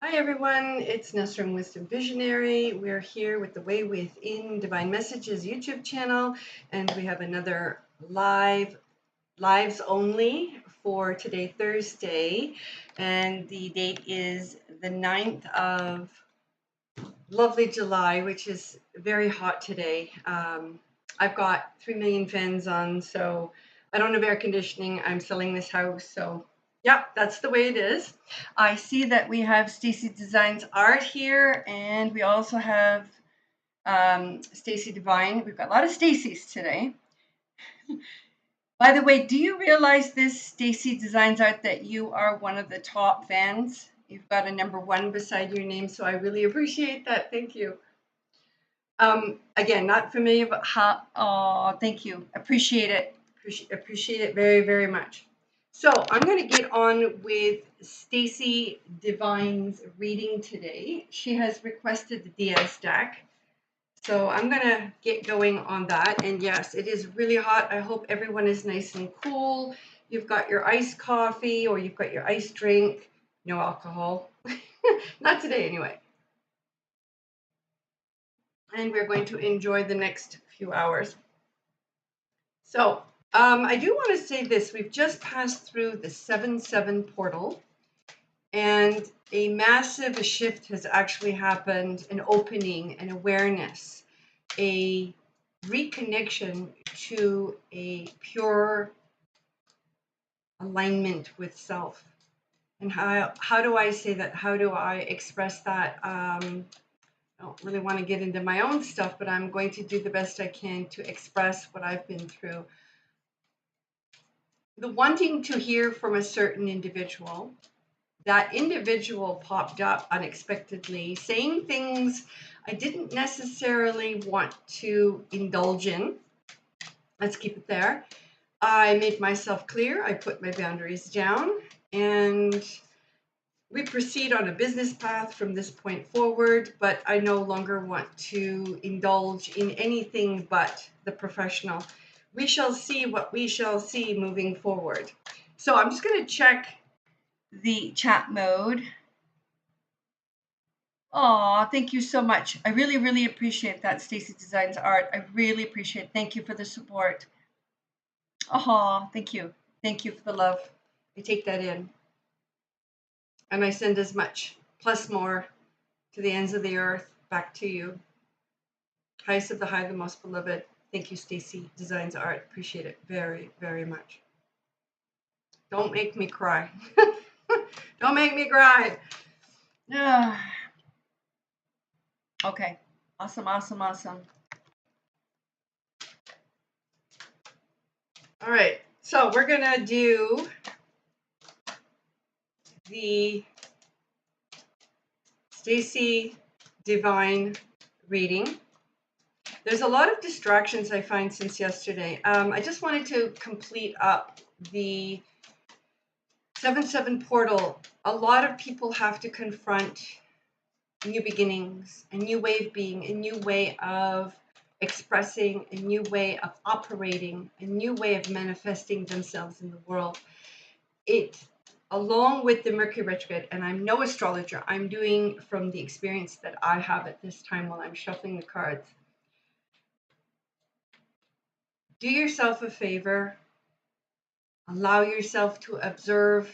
Hi everyone, it's Nesrin Wisdom Visionary. We're here with the Way Within Divine Messages YouTube channel, and we have another lives only for today, Thursday, and the date is the 9th of lovely July, which is very hot today. I've got 3 million fans on, so I don't have air conditioning. I'm selling this house, so yeah, that's the way it is. I see that we have Starseed Designs art here, and we also have Stacy Divine. We've got a lot of Stacys today. By the way, do you realize this Stacy Designs art that you are one of the top fans? You've got a number 1 beside your name, so I really appreciate that. Thank you. Again, not familiar, but how, oh, thank you. Appreciate it. Appreciate it very, very much. So I'm going to get on with Stacy Divine's reading today. She has requested the Diaz deck. So I'm going to get going on that. And yes, it is really hot. I hope everyone is nice and cool. You've got your iced coffee or you've got your iced drink. No alcohol. Not today anyway. And we're going to enjoy the next few hours. So I do want to say this. We've just passed through the 7-7 portal, and a massive shift has actually happened, an opening, an awareness, a reconnection to a pure alignment with self. And how do I say that? How do I express that? I don't really want to get into my own stuff, but I'm going to do the best I can to express what I've been through. The wanting to hear from a certain individual, that individual popped up unexpectedly, saying things I didn't necessarily want to indulge in. Let's keep it there. I made myself clear. I put my boundaries down, and we proceed on a business path from this point forward, but I no longer want to indulge in anything but the professional. We shall see what we shall see moving forward. So I'm just going to check the chat mode. Oh, thank you so much. I really, really appreciate that, Stacy Designs art. I really appreciate it. Thank you for the support. Oh, thank you. Thank you for the love. I take that in. And I send as much, plus more, to the ends of the earth, back to you. Highest of the high, the most beloved. Thank you, Stacy Designs art. Appreciate it very, very much. Don't make me cry. Don't make me cry. Okay. Awesome, awesome, awesome. All right. So we're going to do the Stacy Divine reading. There's a lot of distractions I find since yesterday. I just wanted to complete up the 7-7 portal. A lot of people have to confront new beginnings, a new way of being, a new way of expressing, a new way of operating, a new way of manifesting themselves in the world. It, along with the Mercury retrograde, and I'm no astrologer, I'm doing from the experience that I have at this time while I'm shuffling the cards. Do yourself a favor. Allow yourself to observe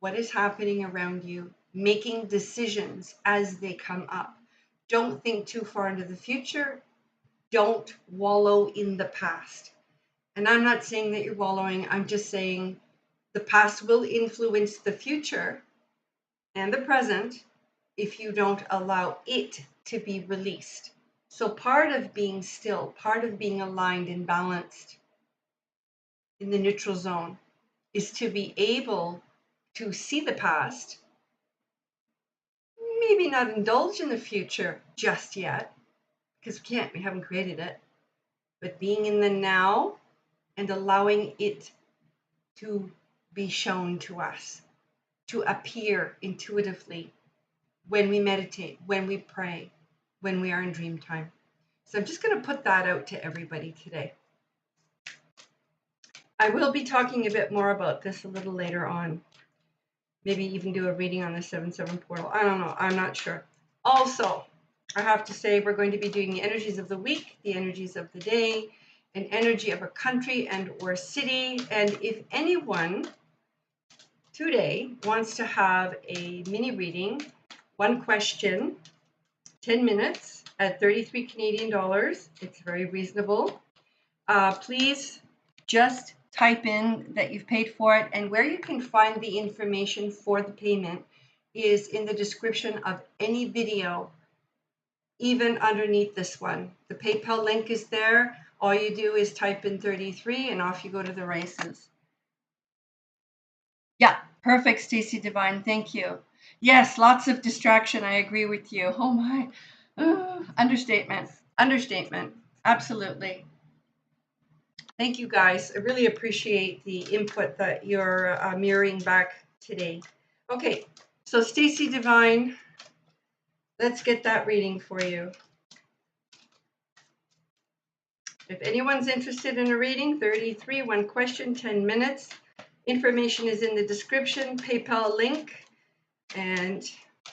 what is happening around you, making decisions as they come up. Don't think too far into the future. Don't wallow in the past. And I'm not saying that you're wallowing. I'm just saying the past will influence the future and the present if you don't allow it to be released. So part of being still, part of being aligned and balanced in the neutral zone is to be able to see the past, maybe not indulge in the future just yet, because we haven't created it, but being in the now and allowing it to be shown to us, to appear intuitively when we meditate, when we pray, when we are in dream time. So I'm just going to put that out to everybody today. I will be talking a bit more about this a little later on. Maybe even do a reading on the 7-7 portal. I don't know. I'm not sure. Also, I have to say we're going to be doing the energies of the week, the energies of the day, an energy of a country and or city. And if anyone today wants to have a mini reading, one question, 10 minutes at 33 Canadian dollars. It's very reasonable. Please just type in that you've paid for it, and where you can find the information for the payment is in the description of any video, even underneath this one. The PayPal link is there. All you do is type in 33 and off you go to the races. Yeah, perfect, Stacey Divine. Thank you. Yes, lots of distraction. I agree with you. Oh my. Understatement. Understatement. Absolutely. Thank you, guys. I really appreciate the input that you're mirroring back today. Okay, so Stacey Divine, let's get that reading for you. If anyone's interested in a reading, 33, one question, 10 minutes. Information is in the description, PayPal link, and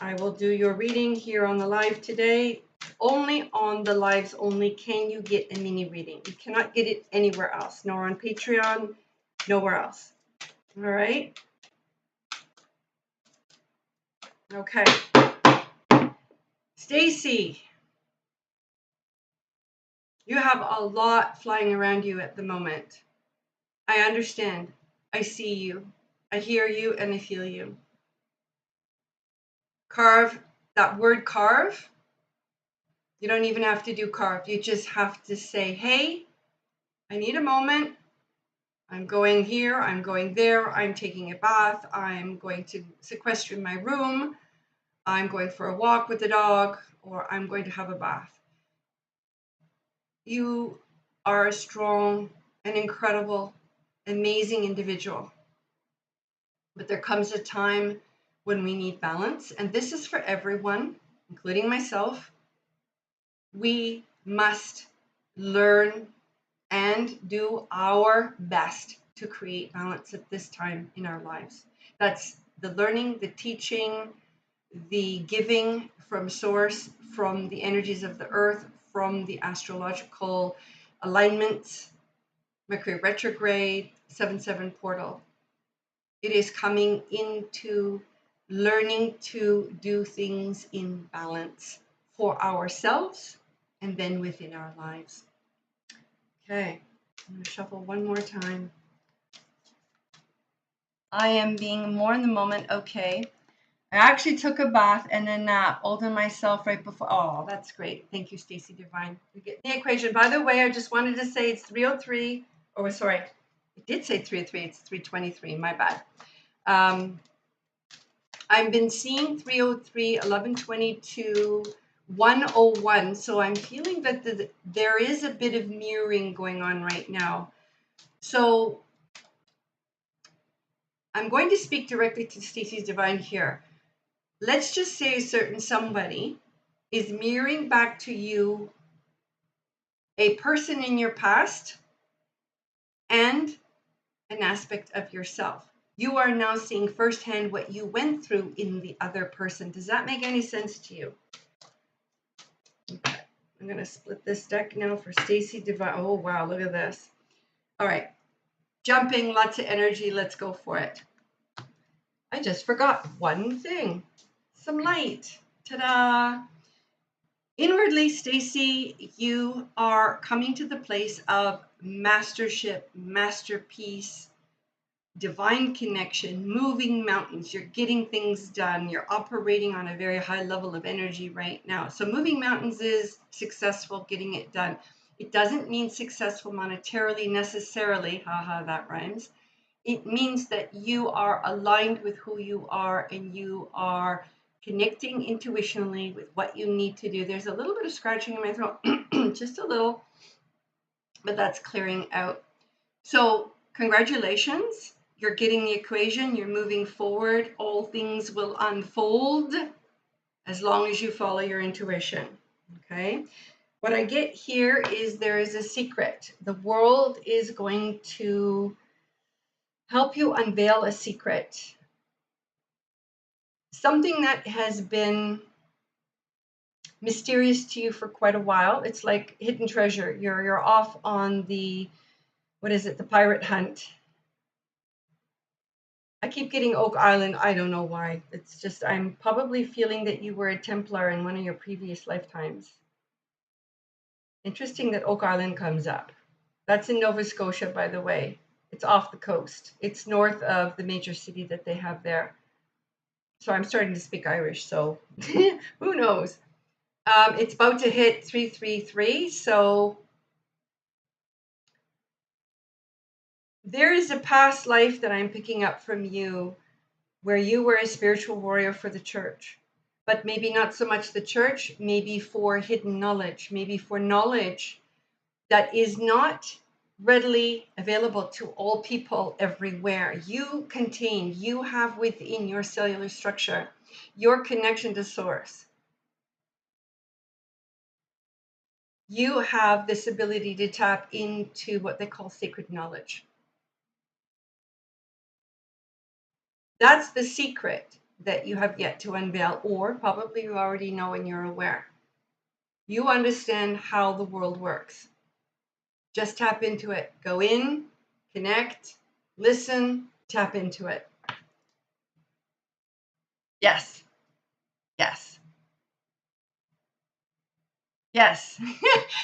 I will do your reading here on the live today. Only on the lives only can you get a mini reading. You cannot get it anywhere else, nor on Patreon, nowhere else. All right. Okay. Stacey, you have a lot flying around you at the moment. I understand. I see you. I hear you and I feel you. Carve, that word carve, you don't even have to do carve. You just have to say, hey, I need a moment. I'm going here. I'm going there. I'm taking a bath. I'm going to sequester in my room. I'm going for a walk with the dog, or I'm going to have a bath. You are a strong and incredible, amazing individual. But there comes a time when we need balance, and this is for everyone, including myself. We must learn and do our best to create balance at this time in our lives. That's the learning, the teaching, the giving from source, from the energies of the earth, from the astrological alignments, Mercury retrograde, 7-7 portal. It is coming into learning to do things in balance for ourselves and then within our lives. Okay, I'm going to shuffle one more time. I am being more in the moment. Okay. I actually took a bath and a nap all to myself right before. Oh, that's great. Thank you, Stacey Divine. We get the equation. By the way, I just wanted to say it's 303. Oh, sorry. It did say 303. It's 323. My bad. I've been seeing 303, 1122, 101. So I'm feeling that there is a bit of mirroring going on right now. So I'm going to speak directly to Stacey's Divine here. Let's just say a certain somebody is mirroring back to you a person in your past and an aspect of yourself. You are now seeing firsthand what you went through in the other person. Does that make any sense to you? Okay. I'm going to split this deck now for Stacey Divine. Oh, wow. Look at this. All right. Jumping, lots of energy. Let's go for it. I just forgot one thing. Some light. Ta-da! Inwardly, Stacey, you are coming to the place of mastership, masterpiece, divine connection, moving mountains. You're getting things done. You're operating on a very high level of energy right now. So moving mountains is successful, getting it done. It doesn't mean successful monetarily necessarily. Haha, that rhymes. It means that you are aligned with who you are and you are connecting intuitionally with what you need to do. There's a little bit of scratching in my throat, just a little, but that's clearing out. So congratulations. You're getting the equation. You're moving forward. All things will unfold as long as you follow your intuition. Okay. What I get here is there is a secret. The world is going to help you unveil a secret. something that has been mysterious to you for quite a while. It's like hidden treasure. You're off on the, what is it, the pirate hunt. I keep getting Oak Island. I don't know why. It's just, I'm probably feeling that you were a Templar in one of your previous lifetimes. Interesting that Oak Island comes up. That's in Nova Scotia, by the way. It's off the coast. It's north of the major city that they have there. So I'm starting to speak Irish, so who knows? It's about to hit 333, so there is a past life that I'm picking up from you where you were a spiritual warrior for the church, but maybe not so much the church, maybe for hidden knowledge, maybe for knowledge that is not readily available to all people everywhere. You have within your cellular structure, your connection to source. You have this ability to tap into what they call sacred knowledge. That's the secret that you have yet to unveil, or probably you already know and you're aware. You understand how the world works. Just tap into it. Go in, connect, listen, tap into it. Yes. Yes. Yes.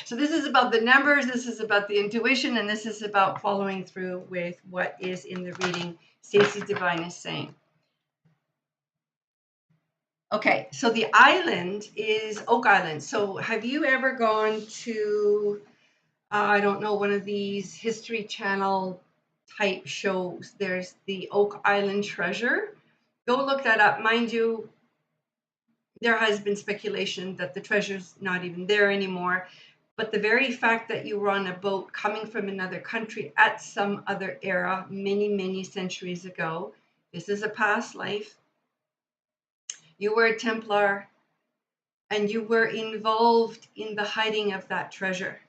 So this is about the numbers, this is about the intuition, and this is about following through with what is in the reading Stacey Divine is saying. Okay, so the island is Oak Island. So have you ever gone to, I don't know, one of these History Channel type shows? There's the Oak Island Treasure. Go look that up. Mind you, there has been speculation that the treasure's not even there anymore. But the very fact that you were on a boat coming from another country at some other era, many, many centuries ago, this is a past life. You were a Templar, and you were involved in the hiding of that treasure.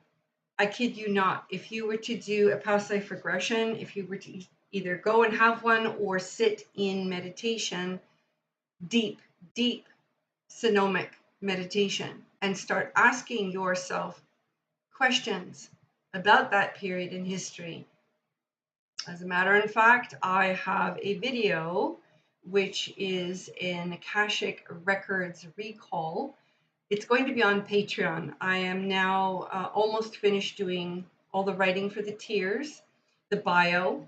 I kid you not. If you were to do a past life regression, if you were to either go and have one or sit in meditation, deep, deep sonomic meditation, and start asking yourself questions about that period in history. As a matter of fact, I have a video which is an Akashic Records recall. It's going to be on Patreon. I am now almost finished doing all the writing for the tiers, the bio,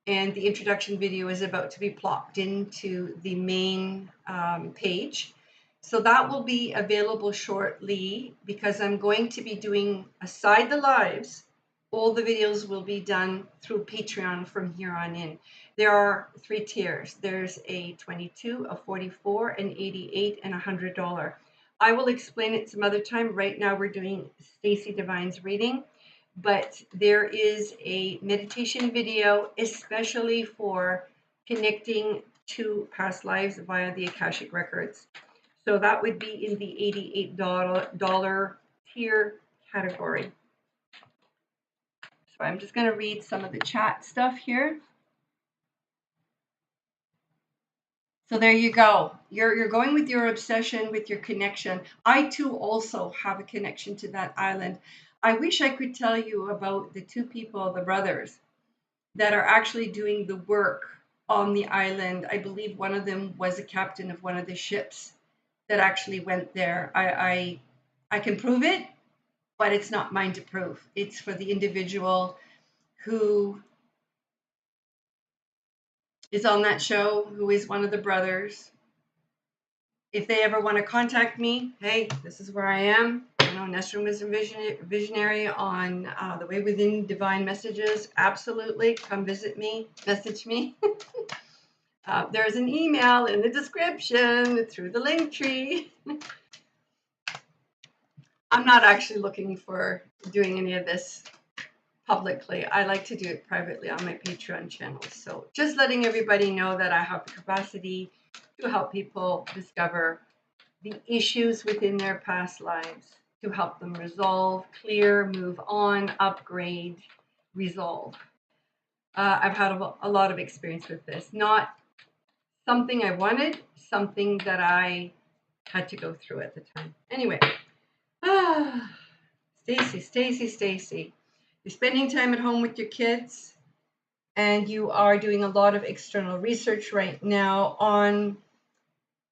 and the introduction video is about to be plopped into the main page. So that will be available shortly because I'm going to be doing, aside the lives, all the videos will be done through Patreon from here on in. There are 3 tiers. There's a 22, a 44, an 88, and $100. I will explain it some other time. Right now we're doing Stacey Divine's reading, but there is a meditation video especially for connecting to past lives via the Akashic Records. So that would be in the $88 tier category. So I'm just going to read some of the chat stuff here. So there you go. You're going with your obsession, with your connection. I too also have a connection to that island. I wish I could tell you about the 2 people, the brothers, that are actually doing the work on the island. I believe one of them was a captain of one of the ships that actually went there. I can prove it, but it's not mine to prove. It's for the individual who is on that show, who is one of the brothers. If they ever want to contact me, hey, this is where I am. You know, Nesrin was a visionary on the Way Within Divine Messages. Absolutely. Come visit me. Message me. There's an email in the description through the link tree. I'm not actually looking for doing any of this publicly. I like to do it privately on my Patreon channel. So just letting everybody know that I have the capacity to help people discover the issues within their past lives, to help them resolve, clear, move on, upgrade, resolve. I've had a lot of experience with this. Not something I wanted, something that I had to go through at the time. Anyway, Stacy. You're spending time at home with your kids, and you are doing a lot of external research right now on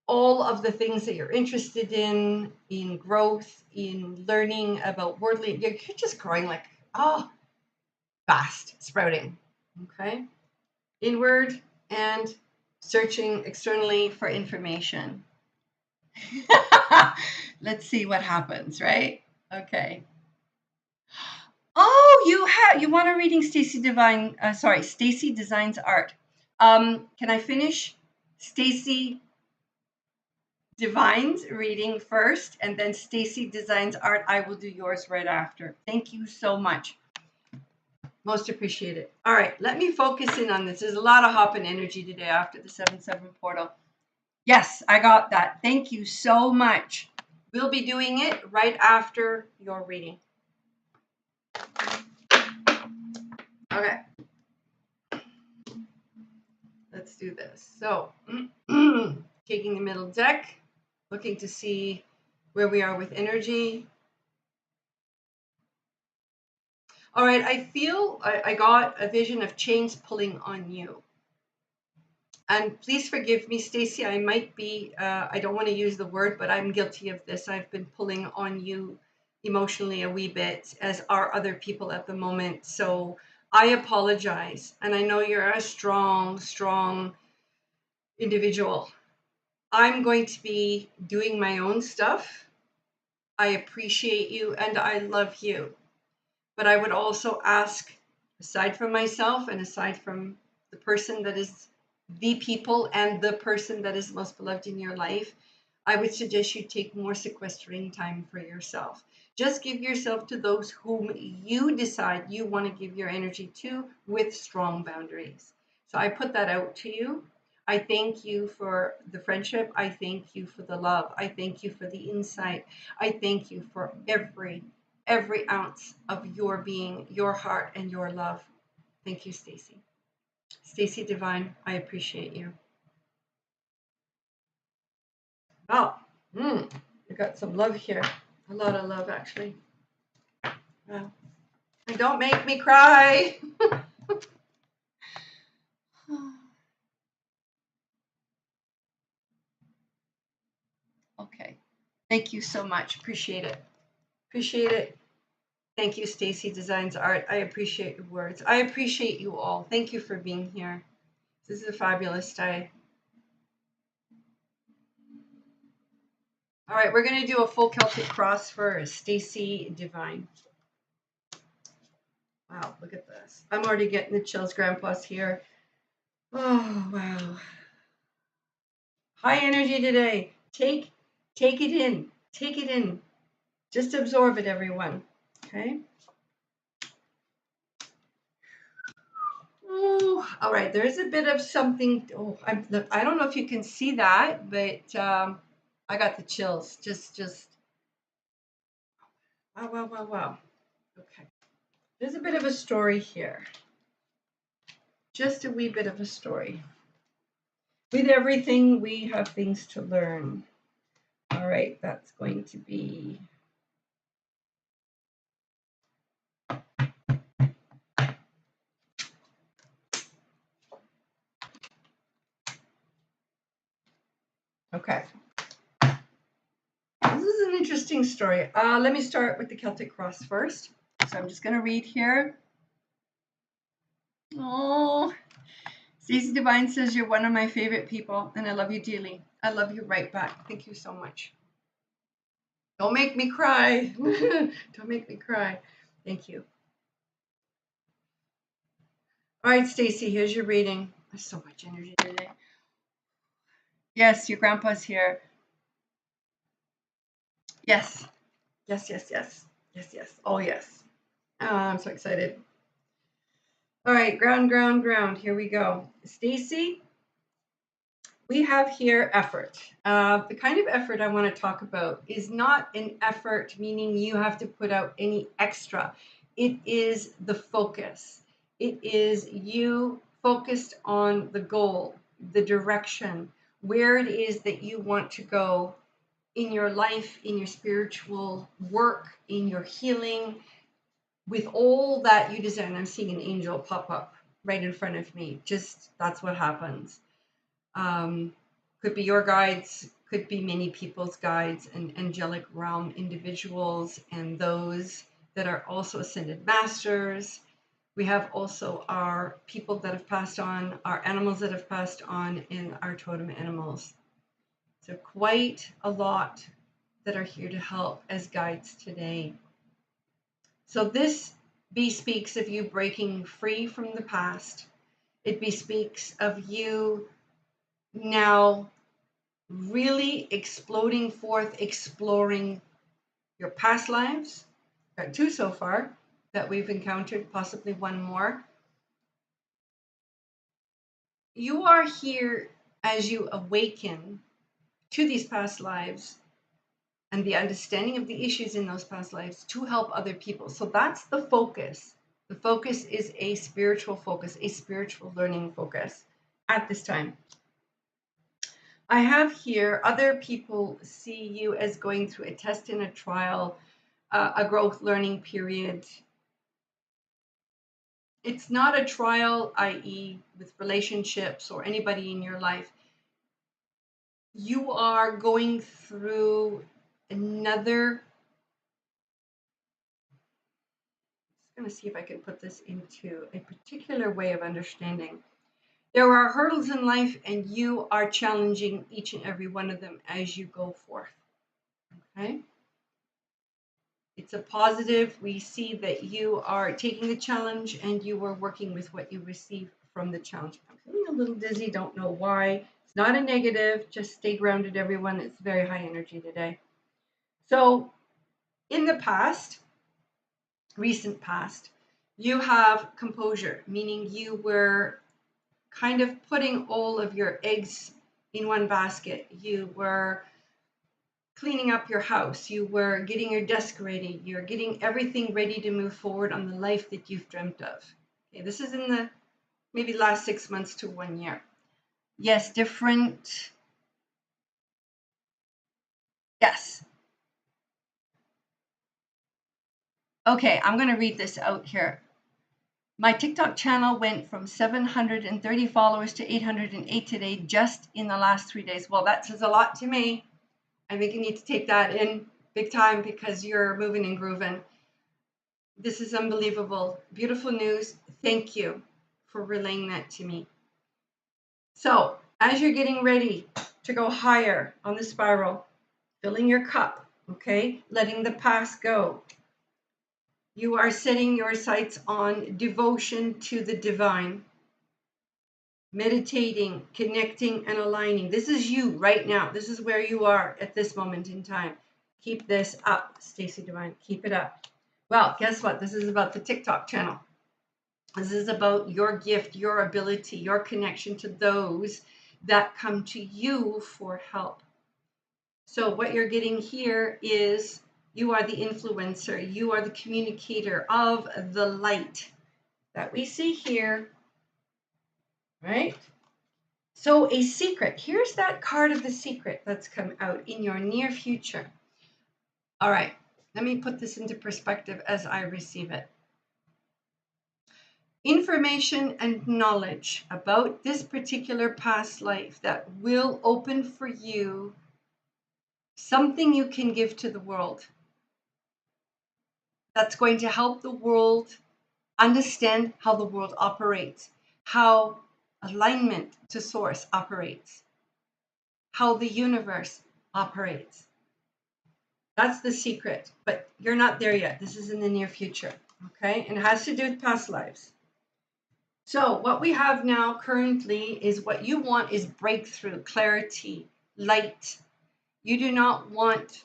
all of the things that you're interested in growth, in learning about worldly. You're just growing like, fast, sprouting. Okay? Inward and searching externally for information. Let's see what happens, right? Okay. Oh, you want a reading, Stacy Designs Art. Can I finish Stacy Divine's reading first, and then Stacy Designs Art? I will do yours right after. Thank you so much. Most appreciated. All right, let me focus in on this. There's a lot of hopping energy today after the 7-7 portal. Yes, I got that. Thank you so much. We'll be doing it right after your reading. Okay. Let's do this. So, taking the middle deck, looking to see where we are with energy. All right, I feel I got a vision of chains pulling on you. And please forgive me, Stacy, I might be, I don't want to use the word, but I'm guilty of this. I've been pulling on you emotionally a wee bit, as are other people at the moment. So I apologize. And I know you're a strong individual. I'm going to be doing my own stuff. I appreciate you and I love you. But I would also ask, aside from myself and aside from the person that is the people and the person that is most beloved in your life, I would suggest you take more sequestering time for yourself. Just give yourself to those whom you decide you want to give your energy to, with strong boundaries. So I put that out to you. I thank you for the friendship. I thank you for the love. I thank you for the insight. I thank you for every ounce of your being, your heart, and your love. Thank you, Stacy. Stacy Divine, I appreciate you. Oh, you got some love here. A lot of love, actually. Wow. And don't make me cry. Okay. Thank you so much. Appreciate it. Appreciate it. Thank you, Stacy Designs Art. I appreciate your words. I appreciate you all. Thank you for being here. This is a fabulous day. All right, we're going to do a full Celtic cross for Stacy Divine. Wow, look at this. I'm already getting the chills. Grandpa's here. Oh, wow. High energy today. Take it in. Take it in. Just absorb it, everyone. Okay? Oh, all right. There's a bit of something. Oh, I don't know if you can see that, but I got the chills. Just. Wow. Okay. There's a bit of a story here. Just a wee bit of a story. With everything, we have things to learn. All right, that's going to be... Okay. This is an interesting story. Let me start with the Celtic cross first. So I'm just going to read here. Oh, Stacey Divine says you're one of my favorite people, and I love you dearly. I love you right back. Thank you so much. Don't make me cry. Don't make me cry. Thank you. All right, Stacy, here's your reading. There's so much energy today. Yes, your grandpa's here. Yes. Oh, yes. Oh, I'm so excited. All right, ground. Here we go. Stacy, we have here effort. The kind of effort I want to talk about is not an effort, meaning you have to put out any extra. It is the focus. It is you focused on the goal, the direction, where it is that you want to go in your life, in your spiritual work, in your healing, with all that you desire. And I'm seeing an angel pop up right in front of me. Just that's what happens. Could be your guides, could be many people's guides and angelic realm individuals, and those that are also ascended masters. We have also our people that have passed on, our animals that have passed on, and our totem animals. So quite a lot that are here to help as guides today. So this bespeaks of you breaking free from the past. It bespeaks of you now really exploding forth, exploring your past lives. Got 2 so far that we've encountered, possibly 1 more. You are here as you awaken to these past lives and the understanding of the issues in those past lives to help other people. So that's the focus. The focus is a spiritual focus, a spiritual learning focus at this time. I have here other people see you as going through a test and a trial, a growth learning period. It's not a trial, i.e. with relationships or anybody in your life. You are going through another, I'm going to see if I can put this into a particular way of understanding. There are hurdles in life, and you are challenging each and every one of them as you go forth. Okay? It's a positive. We see that you are taking the challenge and you are working with what you receive from the challenge. I'm feeling a little dizzy, don't know why. It's not a negative. Just stay grounded, everyone. It's very high energy today. So in the past, recent past, you have composure, meaning you were kind of putting all of your eggs in one basket. You were cleaning up your house, you were getting your desk ready, you're getting everything ready to move forward on the life that you've dreamt of. Okay, this is in the maybe last 6 months to 1 year. Yes, different. Yes. Okay, I'm going to read this out here. My TikTok channel went from 730 followers to 808 today, just in the last 3 days. Well, that says a lot to me. I think you need to take that in big time because you're moving and grooving. This is unbelievable. Beautiful news. Thank you for relaying that to me. So, as you're getting ready to go higher on the spiral, filling your cup, okay, letting the past go, you are setting your sights on devotion to the divine, meditating, connecting, and aligning. This is you right now. This is where you are at this moment in time. Keep this up, Stacey Divine. Keep it up. Well, guess what? This is about the TikTok channel. This is about your gift, your ability, your connection to those that come to you for help. So what you're getting here is you are the influencer. You are the communicator of the light that we see here, right? So a secret. Here's that card of the secret that's come out in your near future. All right, let me put this into perspective as I receive it. Information and knowledge about this particular past life that will open for you something you can give to the world that's going to help the world understand how the world operates, how alignment to source operates, how the universe operates. That's the secret, but you're not there yet. This is in the near future, okay? And it has to do with past lives. So what we have now currently is what you want is breakthrough, clarity, light. You do not want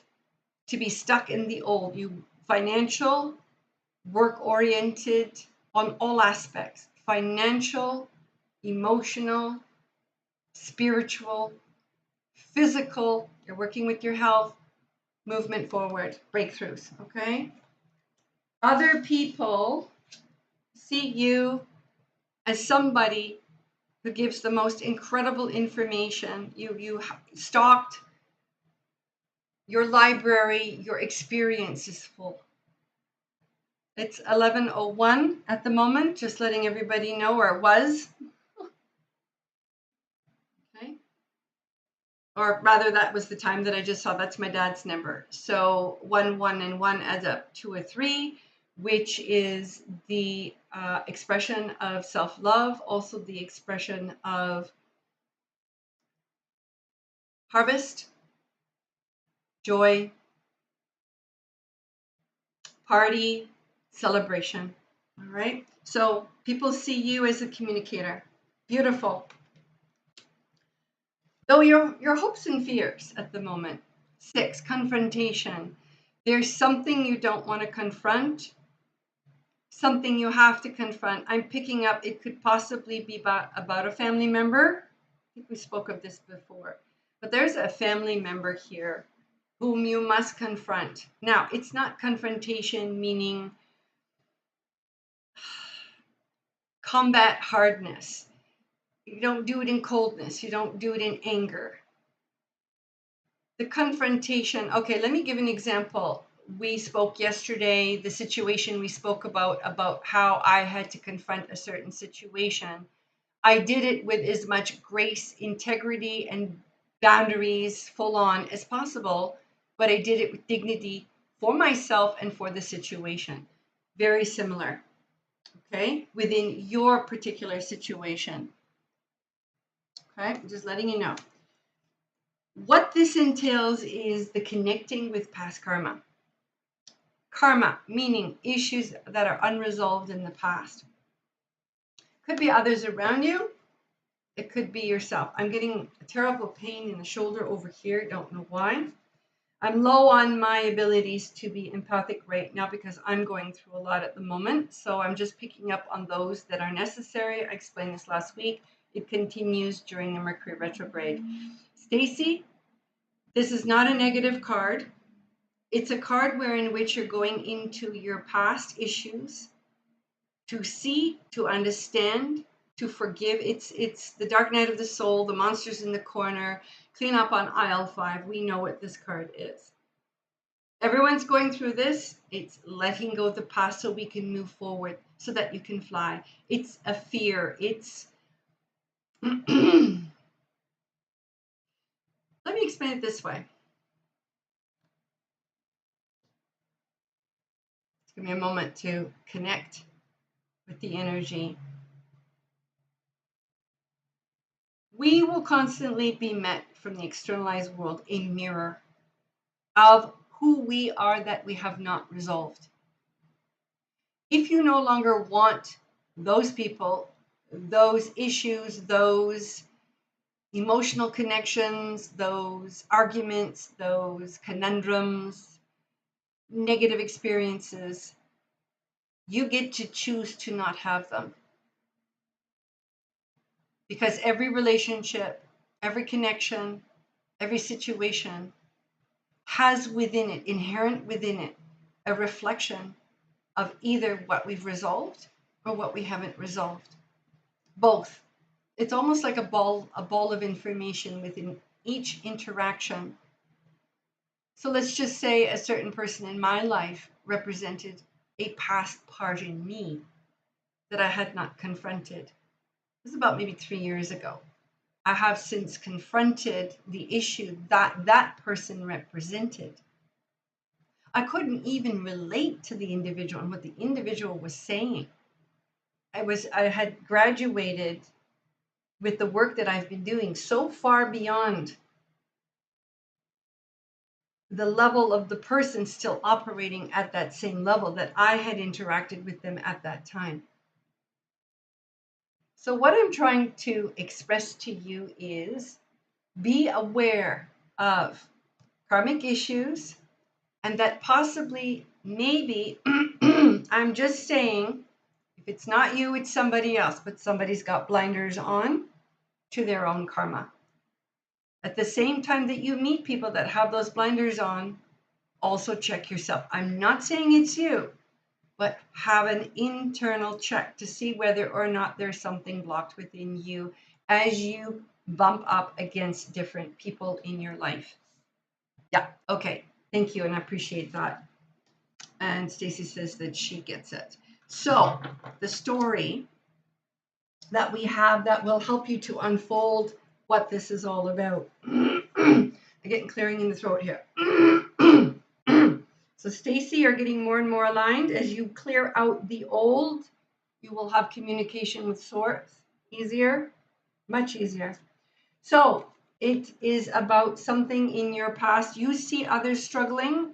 to be stuck in the old. You financial, work-oriented on all aspects, financial, emotional, spiritual, physical. You're working with your health, movement forward, breakthroughs, okay? Other people see you as somebody who gives the most incredible information. You stocked your library, your experience is full. It's 11:01 at the moment, just letting everybody know, or it was. Okay. Or rather, that was the time that I just saw. That's my dad's number. So 1, 1, and 1 adds up to a 3, which is the expression of self-love, also the expression of harvest, joy, party, celebration. All right. So people see you as a communicator. Beautiful. Though your hopes and fears at the moment. 6, confrontation. There's something you don't want to confront, something you have to confront. I'm picking up, it could possibly be about a family member. I think we spoke of this before. But there's a family member here whom you must confront. Now, it's not confrontation meaning combat hardness. You don't do it in coldness. You don't do it in anger. The confrontation. Okay, let me give an example. We spoke yesterday, the situation we spoke about how I had to confront a certain situation. I did it with as much grace, integrity, and boundaries full on as possible, but I did it with dignity for myself and for the situation. Very similar, okay, within your particular situation. Okay, just letting you know. What this entails is the connecting with past karma. Karma, meaning issues that are unresolved in the past. Could be others around you. It could be yourself. I'm getting a terrible pain in the shoulder over here. Don't know why. I'm low on my abilities to be empathic right now because I'm going through a lot at the moment. So I'm just picking up on those that are necessary. I explained this last week. It continues during the Mercury retrograde. Stacy, this is not a negative card. It's a card wherein which you're going into your past issues to see, to understand, to forgive. It's the dark night of the soul, the monsters in the corner, clean up on aisle 5. We know what this card is. Everyone's going through this. It's letting go of the past so we can move forward, so that you can fly. It's a fear. It's let me explain it this way. Give me a moment to connect with the energy. We will constantly be met from the externalized world a mirror of who we are that we have not resolved. If you no longer want those people, those issues, those emotional connections, those arguments, those conundrums, negative experiences, you get to choose to not have them. Because every relationship, every connection, every situation has within it, inherent within it, a reflection of either what we've resolved or what we haven't resolved. Both. It's almost like a ball of information within each interaction. So let's just say a certain person in my life represented a past part in me that I had not confronted. It was about maybe 3 years ago. I have since confronted the issue that that person represented. I couldn't even relate to the individual and what the individual was saying. I had graduated with the work that I've been doing so far beyond the level of the person still operating at that same level that I had interacted with them at that time. So what I'm trying to express to you is be aware of karmic issues, and that possibly, maybe, I'm just saying, if it's not you, it's somebody else, but somebody's got blinders on to their own karma. At the same time that you meet people that have those blinders on, also check yourself. I'm not saying it's you, but have an internal check to see whether or not there's something blocked within you as you bump up against different people in your life. Yeah, okay. Thank you, and I appreciate that. And Stacy says that she gets it. So, the story that we have that will help you to unfold what this is all about. I'm getting clearing in the throat here. So Stacy, you're getting more and more aligned. As you clear out the old, you will have communication with source easier, much easier. So it is about something in your past. You see others struggling.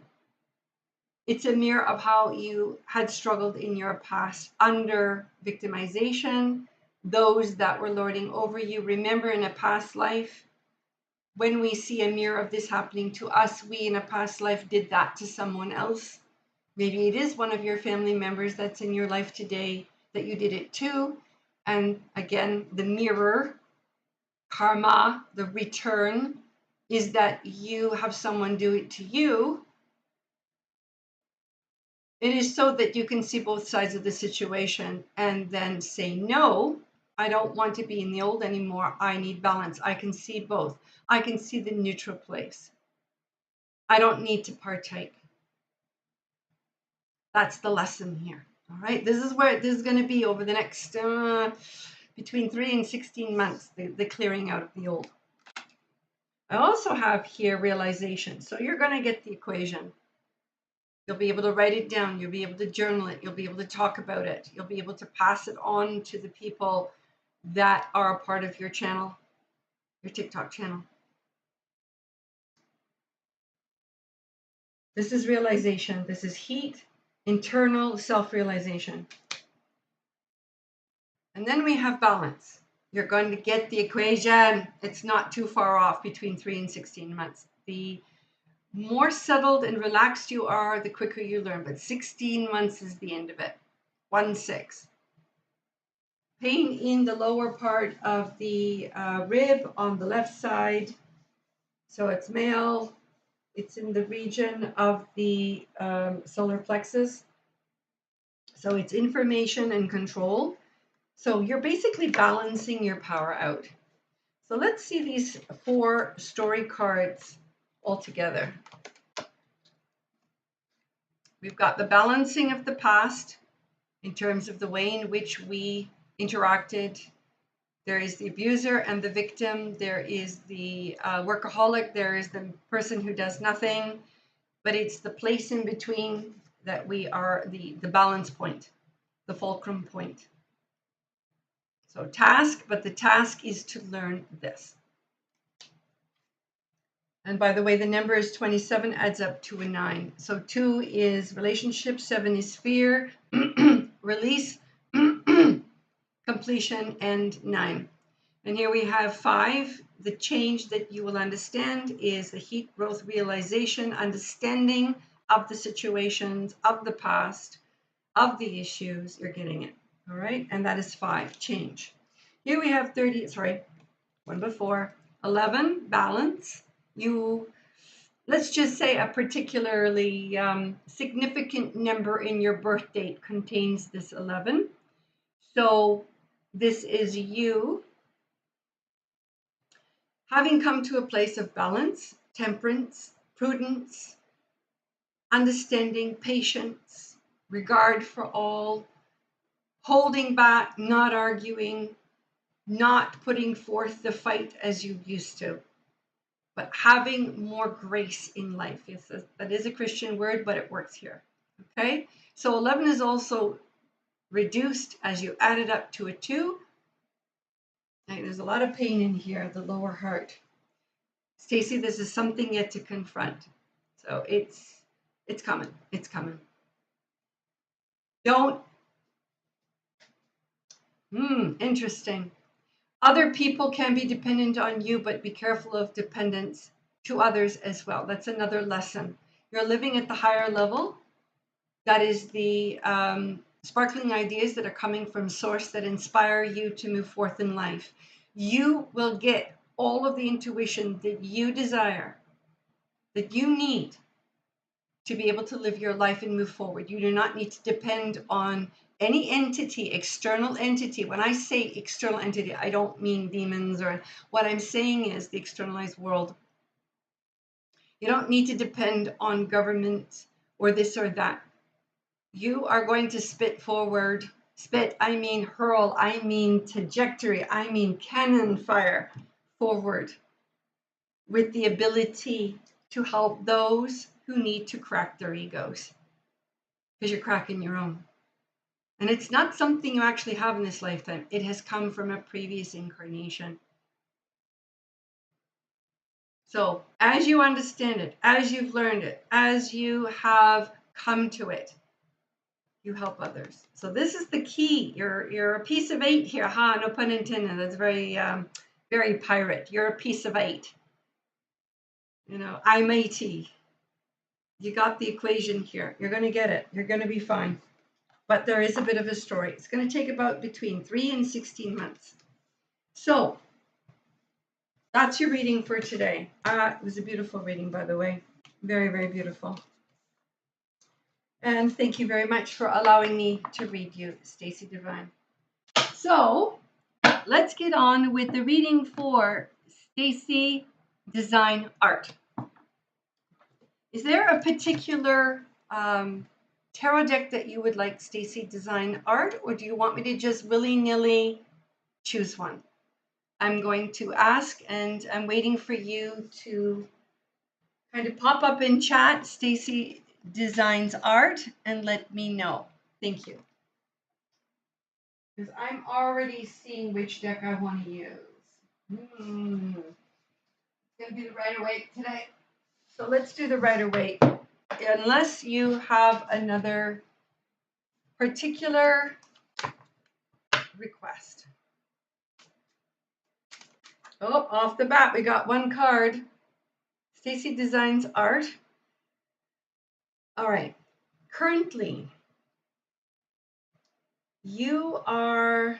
It's a mirror of how you had struggled in your past under victimization, those that were lording over you. Remember, in a past life, when we see a mirror of this happening to us, we in a past life did that to someone else. Maybe it is one of your family members that's in your life today that you did it to. And again, the mirror, karma, the return, is that you have someone do it to you. It is so that you can see both sides of the situation and then say, no, I don't want to be in the old anymore. I need balance. I can see both. I can see the neutral place. I don't need to partake. That's the lesson here. All right. This is where this is going to be over the next between 3 and 16 months, the clearing out of the old. I also have here realization. So you're going to get the equation. You'll be able to write it down. You'll be able to journal it. You'll be able to talk about it. You'll be able to pass it on to the people that are a part of your channel, your TikTok channel. This is realization. This is heat, internal self-realization. And then we have balance. You're going to get the equation. It's not too far off between 3 and 16 months. The more settled and relaxed you are, the quicker you learn. But 16 months is the end of it. 1-6. Pain in the lower part of the rib on the left side. So it's male. It's in the region of the solar plexus. So it's information and control. So you're basically balancing your power out. So let's see these 4 story cards all together. We've got the balancing of the past in terms of the way in which we interacted. There is the abuser and the victim. There is the workaholic. There is the person who does nothing. But it's the place in between that we are the balance point, the fulcrum point. So task, but the task is to learn this. And by the way, the number is 27, adds up to a 9. So 2 is relationship, 7 is fear, release, completion, and 9. And here we have 5. The change that you will understand is the heat, growth, realization, understanding of the situations, of the past, of the issues. You're getting it. All right. And that is 5, change. Here we have 30, sorry, one before, 11, balance. Let's just say a particularly significant number in your birth date contains this 11. So this is you having come to a place of balance, temperance, prudence, understanding, patience, regard for all, holding back, not arguing, not putting forth the fight as you used to, but having more grace in life. Yes, that is a Christian word, but it works here. Okay, so 11 is also reduced as you add it up to a 2. Right, there's a lot of pain in here, the lower heart. Stacy, this is something yet to confront. So it's coming. It's coming. Don't. Interesting. Other people can be dependent on you, but be careful of dependence to others as well. That's another lesson. You're living at the higher level. That is the sparkling ideas that are coming from source that inspire you to move forth in life. You will get all of the intuition that you desire, that you need to be able to live your life and move forward. You do not need to depend on any entity, external entity. When I say external entity, I don't mean demons, or what I'm saying is the externalized world. You don't need to depend on government or this or that. You are going to spit forward. Spit, I mean hurl, I mean trajectory, I mean cannon fire forward with the ability to help those who need to crack their egos, because you're cracking your own. And it's not something you actually have in this lifetime. It has come from a previous incarnation. So as you understand it, as you've learned it, as you have come to it, you help others. So this is the key. You're a piece of 8 here. No pun intended. That's very, very pirate. You're a piece of 8. You know, I'm 80. You got the equation here. You're going to get it. You're going to be fine. But there is a bit of a story. It's going to take about between 3 and 16 months. So that's your reading for today. It was a beautiful reading, by the way. Very, very beautiful. And thank you very much for allowing me to read you, Stacey Divine. So let's get on with the reading for Stacey Design Art. Is there a particular tarot deck that you would like Stacey Design Art, or do you want me to just willy-nilly choose one? I'm going to ask, and I'm waiting for you to kind of pop up in chat, Stacey Designs Art, and let me know. Thank you. Because I'm already seeing which deck I want to use. It's going to be the Rider-Waite today. So let's do the Rider-Waite. Unless you have another particular request. Oh, off the bat, we got one card. Stacey Designs Art. All right. Currently, you are...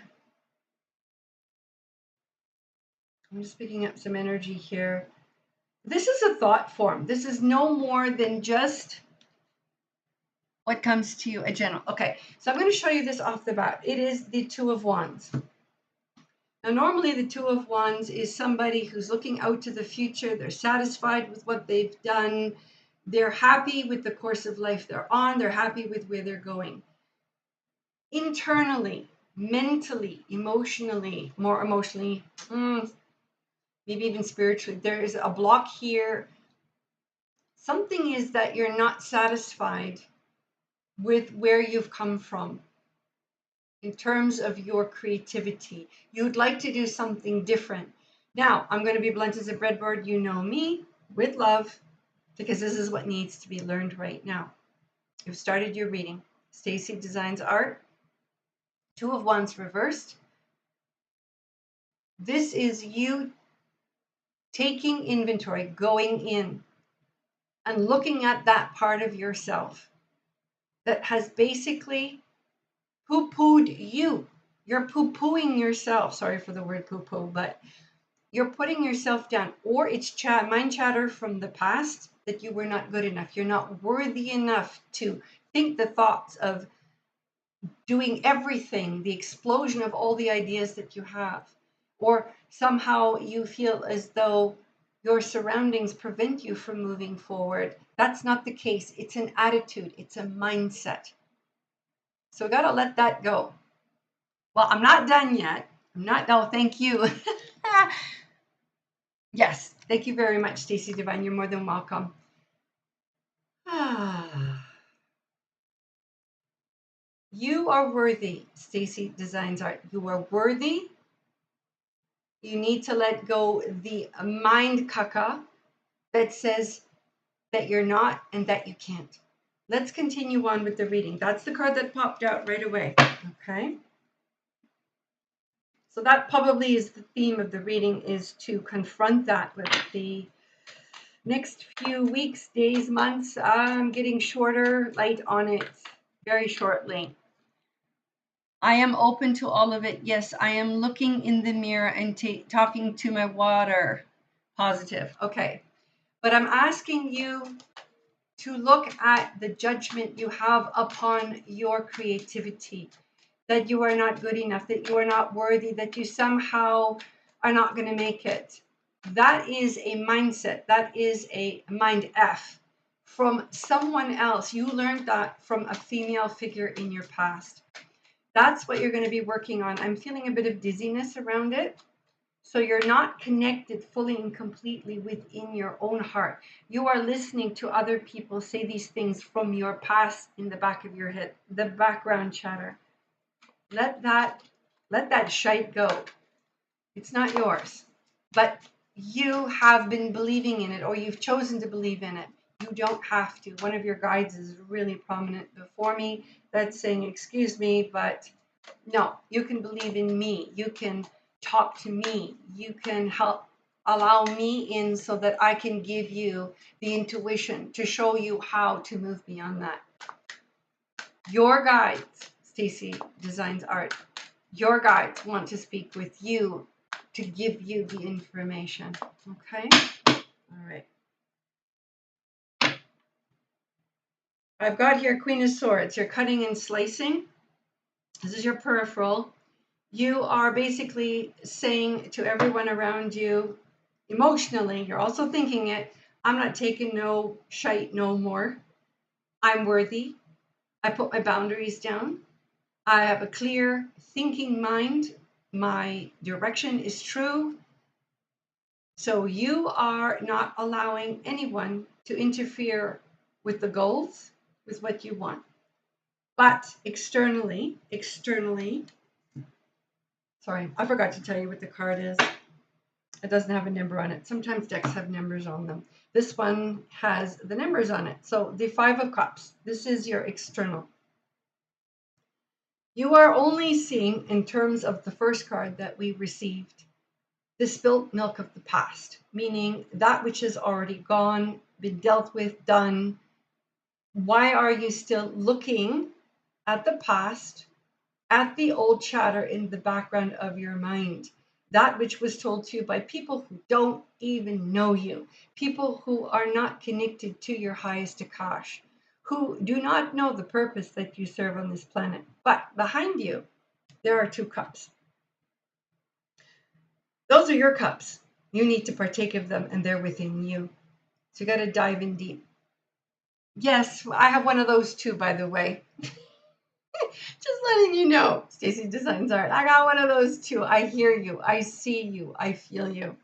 I'm just picking up some energy here. This is a thought form. This is no more than just what comes to you, a general. Okay, so I'm going to show you this off the bat. It is the Two of Wands. Now, normally the Two of Wands is somebody who's looking out to the future. They're satisfied with what they've done. They're happy with the course of life they're on. They're happy with where they're going. Internally, mentally, emotionally, more emotionally, maybe even spiritually, there is a block here. Something is that you're not satisfied with where you've come from in terms of your creativity. You'd like to do something different. Now, I'm going to be blunt as a breadboard. You know me, with love, because this is what needs to be learned right now. You've started your reading. Stacey Designs Art. Two of Wands reversed. This is you taking inventory, going in and looking at that part of yourself that has basically poo-pooed you. You're poo-pooing yourself. Sorry for the word poo-poo, but you're putting yourself down. Or it's mind chatter from the past that you were not good enough. You're not worthy enough to think the thoughts of doing everything, the explosion of all the ideas that you have. Or somehow you feel as though your surroundings prevent you from moving forward. That's not the case. It's an attitude. It's a mindset. So got to let that go. Well, I'm not done yet. No, thank you. Yes, thank you very much, Stacey Divine. You're more than welcome. You are worthy, Stacey Designs Art. You are worthy. You need to let go the mind caca that says that you're not and that you can't. Let's continue on with the reading. That's the card that popped out right away. Okay. So that probably is the theme of the reading, is to confront that with the next few weeks, days, months. I'm getting shorter light on it very shortly. I am open to all of it. Yes, I am looking in the mirror and talking to my water. Positive. Okay. But I'm asking you to look at the judgment you have upon your creativity, that you are not good enough, that you are not worthy, that you somehow are not going to make it. That is a mindset. That is a mind F from someone else. You learned that from a female figure in your past. That's what you're going to be working on. I'm feeling a bit of dizziness around it. So you're not connected fully and completely within your own heart. You are listening to other people say these things from your past in the back of your head, the background chatter. Let that shite go. It's not yours. But you have been believing in it, or you've chosen to believe in it. You don't have to. One of your guides is really prominent before me that's saying, excuse me, but no, you can believe in me. You can talk to me. You can help allow me in so that I can give you the intuition to show you how to move beyond that. Your guides, Stacy Designs Art, your guides want to speak with you to give you the information. Okay? All right. I've got here Queen of Swords. You're cutting and slicing. This is your peripheral. You are basically saying to everyone around you, emotionally, you're also thinking it, I'm not taking no shite no more. I'm worthy. I put my boundaries down. I have a clear thinking mind. My direction is true. So you are not allowing anyone to interfere with the goals, with what you want. But externally, sorry, I forgot to tell you what the card is. It doesn't have a number on it. Sometimes decks have numbers on them. This one has the numbers on it. So the Five of Cups, this is your external. You are only seeing, in terms of the first card that we received, the spilt milk of the past, meaning that which has already gone, been dealt with, done. Why are you still looking at the past, at the old chatter in the background of your mind? That which was told to you by people who don't even know you, people who are not connected to your highest Akash, who do not know the purpose that you serve on this planet. But behind you, there are two cups. Those are your cups. You need to partake of them, and they're within you. So you got to dive in deep. Yes, I have one of those too, by the way. Just letting you know, Stacy Designs Art. I got one of those too. I hear you. I see you. I feel you.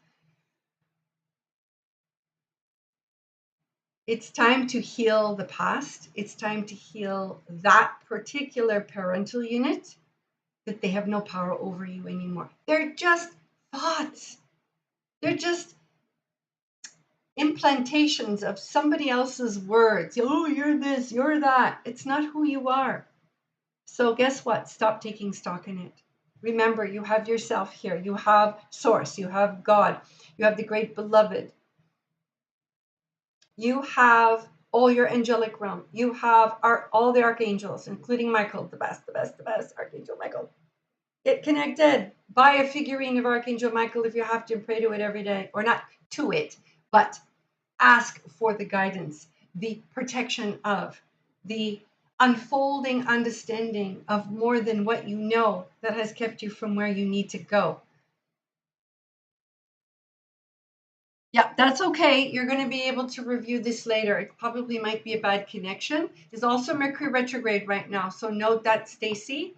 It's time to heal the past. It's time to heal that particular parental unit that they have no power over you anymore. They're just thoughts. They're just implantations of somebody else's words. Oh, you're this, you're that. It's not who you are. So guess what? Stop taking stock in it. Remember, you have yourself here. You have Source. You have God. You have the Great Beloved. You have all your angelic realm. You have all the archangels, including Michael, the best, Archangel Michael. Get connected. Buy a figurine of Archangel Michael if you have to, pray to it every day. Or not to it, but ask for the guidance, the protection of, the unfolding understanding of more than what you know that has kept you from where you need to go. Yeah, that's okay. You're going to be able to review this later. It probably might be a bad connection. There's also Mercury retrograde right now. So note that, Stacy.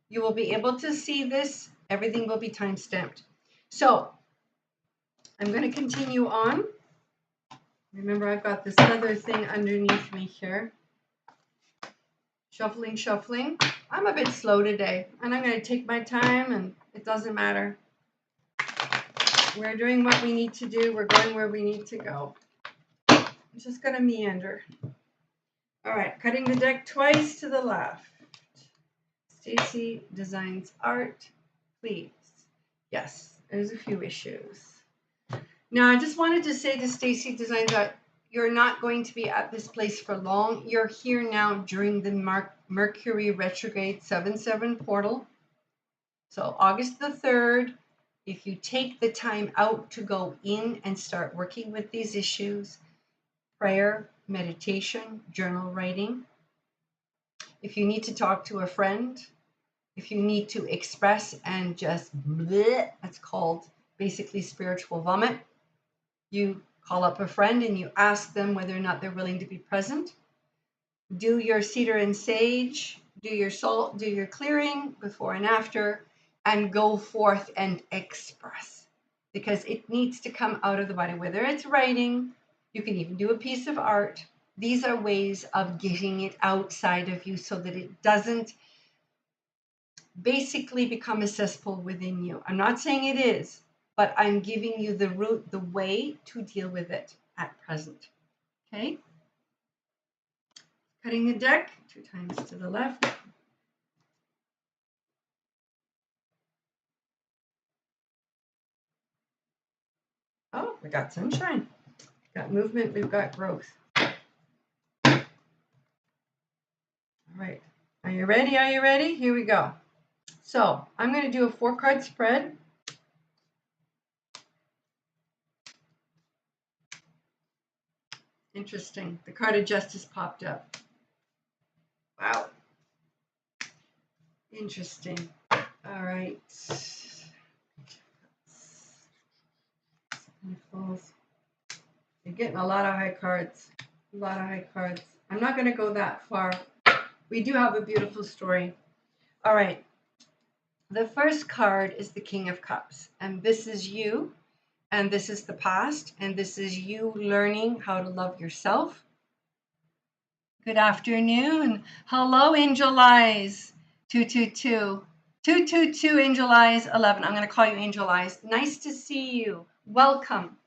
You will be able to see this. Everything will be time-stamped. So I'm going to continue on. Remember, I've got this other thing underneath me here. Shuffling. I'm a bit slow today, and I'm going to take my time, and it doesn't matter. We're doing what we need to do. We're going where we need to go. I'm just going to meander. All right, cutting the deck twice to the left. Stacy Designs Art, please. Yes, there's a few issues. Now, I just wanted to say to Stacy Designs Art, you're not going to be at this place for long. You're here now during the Mercury retrograde 7/7 portal. So August the 3rd, if you take the time out to go in and start working with these issues, prayer, meditation, journal writing. If you need to talk to a friend, if you need to express and just bleh, that's called basically spiritual vomit. You call up a friend and you ask them whether or not they're willing to be present. Do your cedar and sage, do your salt, do your clearing before and after, and go forth and express, because it needs to come out of the body, whether it's writing, you can even do a piece of art. These are ways of getting it outside of you so that it doesn't basically become a cesspool within you. I'm not saying it is, but I'm giving you the route, the way to deal with it at present. Okay? Cutting the deck 2 times to the left. Oh, we got sunshine. We've got movement, we've got growth. All right. Are you ready? Are you ready? Here we go. So I'm going to do a 4-card spread. Interesting. The card of justice popped up. Wow. Interesting. All right. You're getting a lot of high cards. A lot of high cards. I'm not going to go that far. We do have a beautiful story. All right. The first card is the King of Cups. And this is you. And this is the past. And this is you learning how to love yourself. Good afternoon. Hello, Angel Eyes. 222. 222, Angel Eyes 11. I'm going to call you Angel Eyes. Nice to see you. Welcome.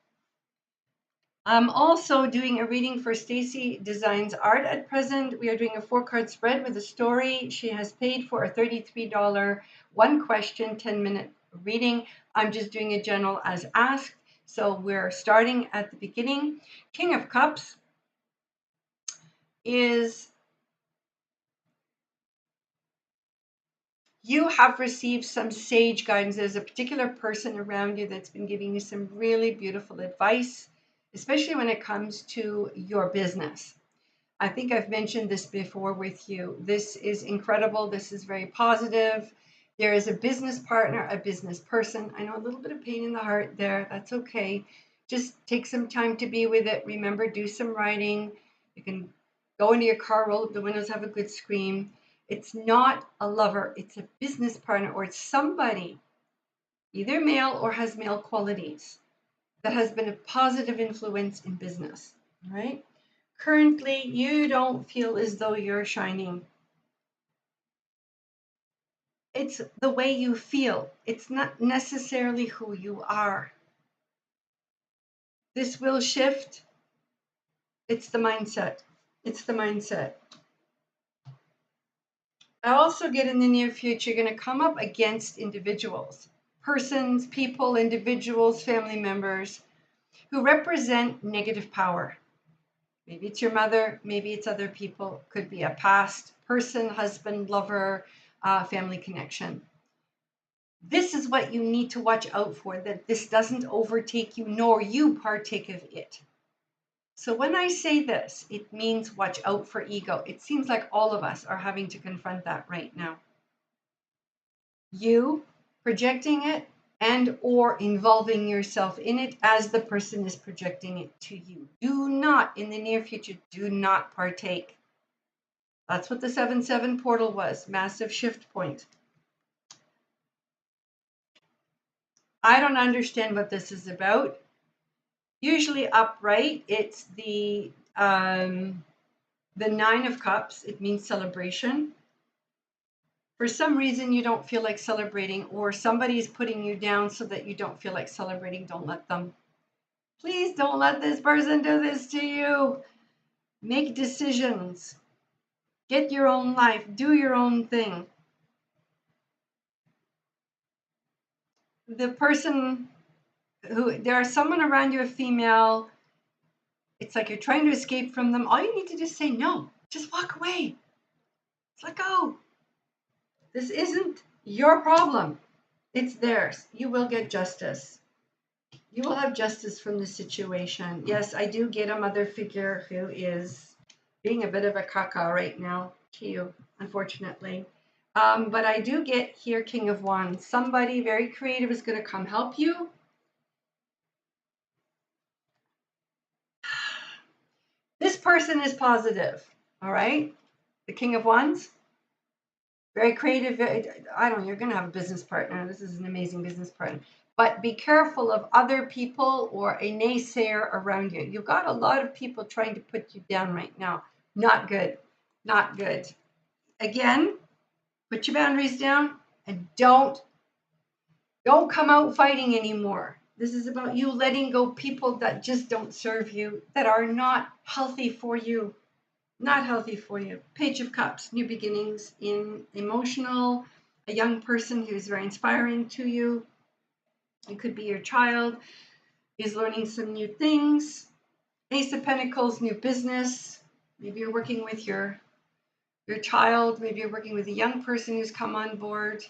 I'm also doing a reading for Stacy Designs Art at present. We are doing a 4-card spread with a story. She has paid for a $33 1-question 10-minute reading. I'm just doing a general as asked. So we're starting at the beginning. King of Cups is you have received some sage guidance. There's a particular person around you that's been giving you some really beautiful advice, especially when it comes to your business. I think I've mentioned this before with you. This is incredible. This is very positive. There is a business partner, a business person. I know a little bit of pain in the heart there. That's okay. Just take some time to be with it. Remember, do some writing. You can go into your car, roll up the windows, have a good scream. It's not a lover. It's a business partner, or it's somebody, either male or has male qualities, that has been a positive influence in business, right? Currently, you don't feel as though you're shining. It's the way you feel. It's not necessarily who you are. This will shift. It's the mindset. It's the mindset. I also get in the near future, you're going to come up against individuals, persons, people, individuals, family members who represent negative power. Maybe it's your mother, maybe it's other people, could be a past person, husband, lover, family connection. This is what you need to watch out for, that this doesn't overtake you, nor you partake of it. So when I say this, it means watch out for ego. It seems like all of us are having to confront that right now. You projecting it and or involving yourself in it as the person is projecting it to you. Do not, in the near future, do not partake. That's what the 7-7 portal was, massive shift point. I don't understand what this is about. Usually upright, it's the 9 of Cups. It means celebration. For some reason, you don't feel like celebrating, or somebody is putting you down so that you don't feel like celebrating. Don't let them. Please don't let this person do this to you. Make decisions. Get your own life. Do your own thing. The person there are someone around you, a female. It's like you're trying to escape from them. All you need to do is say no. Just walk away. Just let go. This isn't your problem. It's theirs. You will get justice. You will have justice from the situation. Yes, I do get a mother figure who is being a bit of a caca right now to you, unfortunately. But I do get here King of Wands. Somebody very creative is going to come help you. This person is positive, all right? The King of Wands, very creative. I don't know, you're going to have a business partner. This is an amazing business partner. But be careful of other people or a naysayer around you. You've got a lot of people trying to put you down right now. Not good. Not good. Again, put your boundaries down and don't come out fighting anymore. This is about you letting go people that just don't serve you, that are not healthy for you. Not healthy for you. Page of Cups, new beginnings in emotional, a young person who's very inspiring to you. It could be your child is learning some new things. Ace of Pentacles, new business. Maybe you're working with your child. Maybe you're working with a young person who's come on board.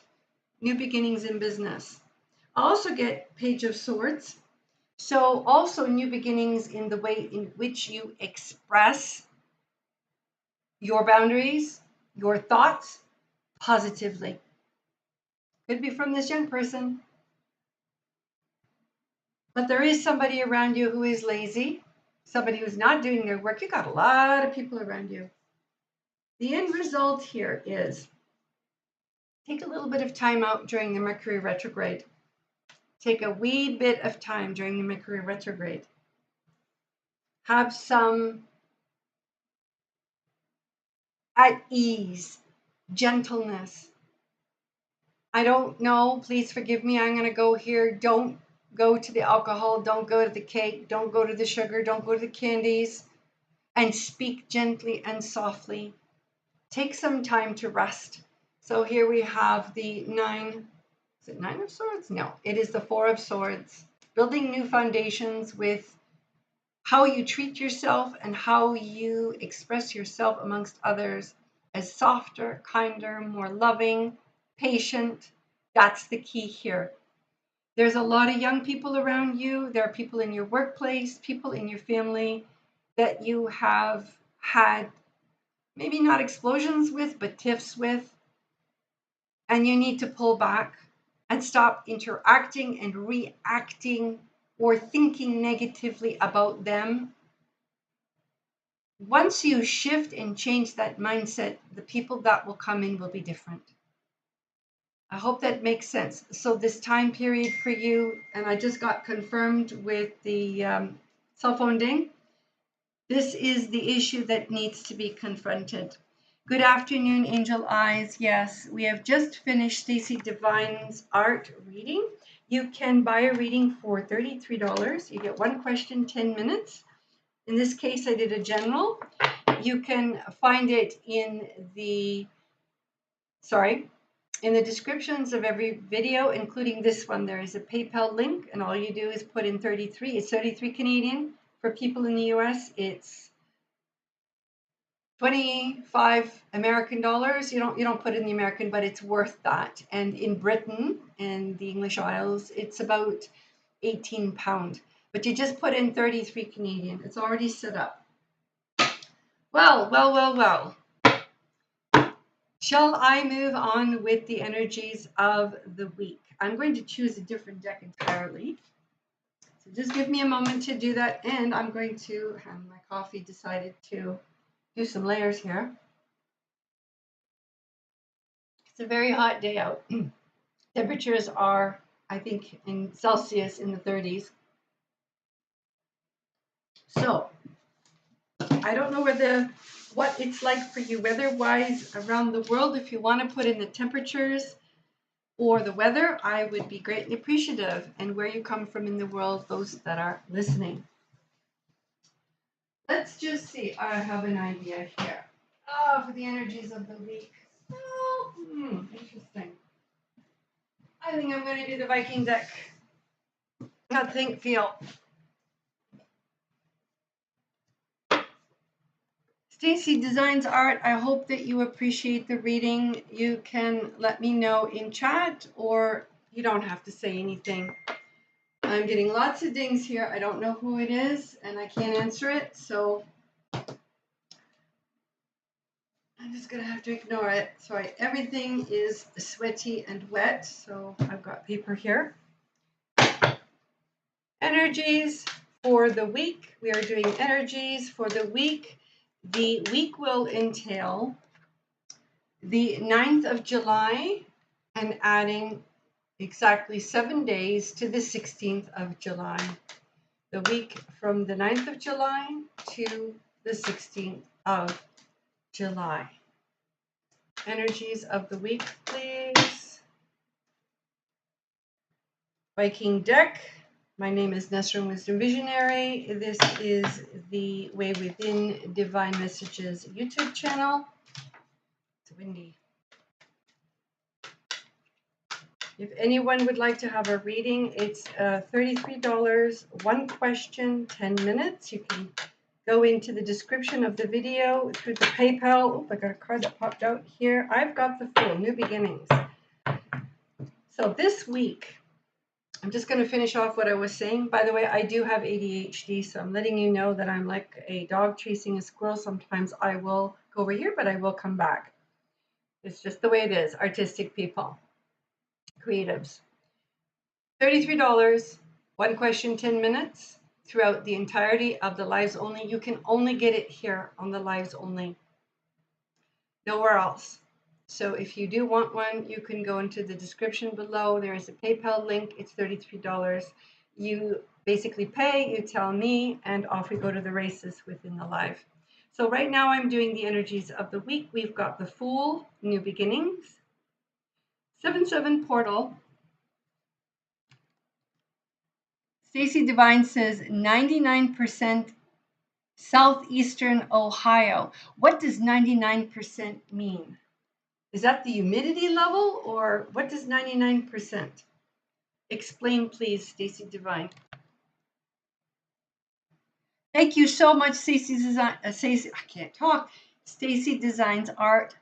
New beginnings in business. I also get Page of Swords. So also new beginnings in the way in which you express your boundaries, your thoughts positively. Could be from this young person. But there is somebody around you who is lazy, somebody who's not doing their work. You got a lot of people around you. The end result here is take a little bit of time out during the Mercury retrograde. Take a wee bit of time during the Mercury retrograde. Have some at ease, gentleness. I don't know, please forgive me, I'm going to go here. Don't go to the alcohol, don't go to the cake, don't go to the sugar, don't go to the candies, and speak gently and softly. Take some time to rest. So here we have the Nine, is it Nine of Swords? No, it is the Four of Swords. Building new foundations with how you treat yourself and how you express yourself amongst others as softer, kinder, more loving, patient. That's the key here. There's a lot of young people around you. There are people in your workplace, people in your family that you have had maybe not explosions with, but tiffs with. And you need to pull back and stop interacting and reacting or thinking negatively about them. Once you shift and change that mindset, the people that will come in will be different. I hope that makes sense. So this time period for you, and I just got confirmed with the cell phone ding, this is the issue that needs to be confronted. Good afternoon, Angel Eyes. Yes, we have just finished Stacey Divine's art reading. You can buy a reading for $33. You get one question, 10 minutes. In this case, I did a general. You can find it in the descriptions of every video, including this one. There is a PayPal link, and all you do is put in 33. It's 33 Canadian. For people in the US, it's 25 American dollars. You don't put in the American, but it's worth that. And in Britain and the English Isles, it's about £18. But you just put in 33 Canadian. It's already set up. Well. Shall I move on with the energies of the week? I'm going to choose a different deck entirely. So just give me a moment to do that. And I'm going to have my coffee decided to do some layers here. It's a very hot day out. Temperatures are, I think, in Celsius in the 30s. So I don't know what it's like for you weather-wise around the world. If you want to put in the temperatures or the weather, I would be greatly appreciative, and where you come from in the world, those that are listening. Let's just see. I have an idea here. For the energies of the week. Oh, interesting. I think I'm going to do the Viking deck. Not think, feel. Stacey Designs Art, I hope that you appreciate the reading. You can let me know in chat, or you don't have to say anything. I'm getting lots of dings here. I don't know who it is, and I can't answer it, so I'm just going to have to ignore it. Sorry, everything is sweaty and wet, so I've got paper here. Energies for the week. We are doing energies for the week. The week will entail the 9th of July and adding exactly 7 days to the 16th of July. The week from the 9th of July to the 16th of July. Energies of the week, please. Viking deck. My name is Nesrin Wisdom Visionary. This is the Way Within Divine Messages YouTube channel. It's windy. If anyone would like to have a reading, it's $33, 1 question, 10 minutes. You can go into the description of the video through the PayPal. Oh, I got a card that popped out here. I've got the Fool, New Beginnings. So this week, I'm just going to finish off what I was saying. By the way, I do have ADHD, so I'm letting you know that I'm like a dog chasing a squirrel. Sometimes I will go over here, but I will come back. It's just the way it is. Artistic people, creatives. $33, 1 question, 10 minutes throughout the entirety of the lives only. You can only get it here on the lives only. Nowhere else. So if you do want one, you can go into the description below. There is a PayPal link. It's $33. You basically pay, you tell me, and off we go to the races within the live. So right now I'm doing the energies of the week. We've got the Fool, New Beginnings, 7-7 Portal. Stacy Divine says 99% southeastern Ohio. What does 99% mean? Is that the humidity level, or what does 99%? Explain, please, Stacy Divine. Thank you so much, Stacy Design. Stacy, I can't talk. Stacy Designs Art.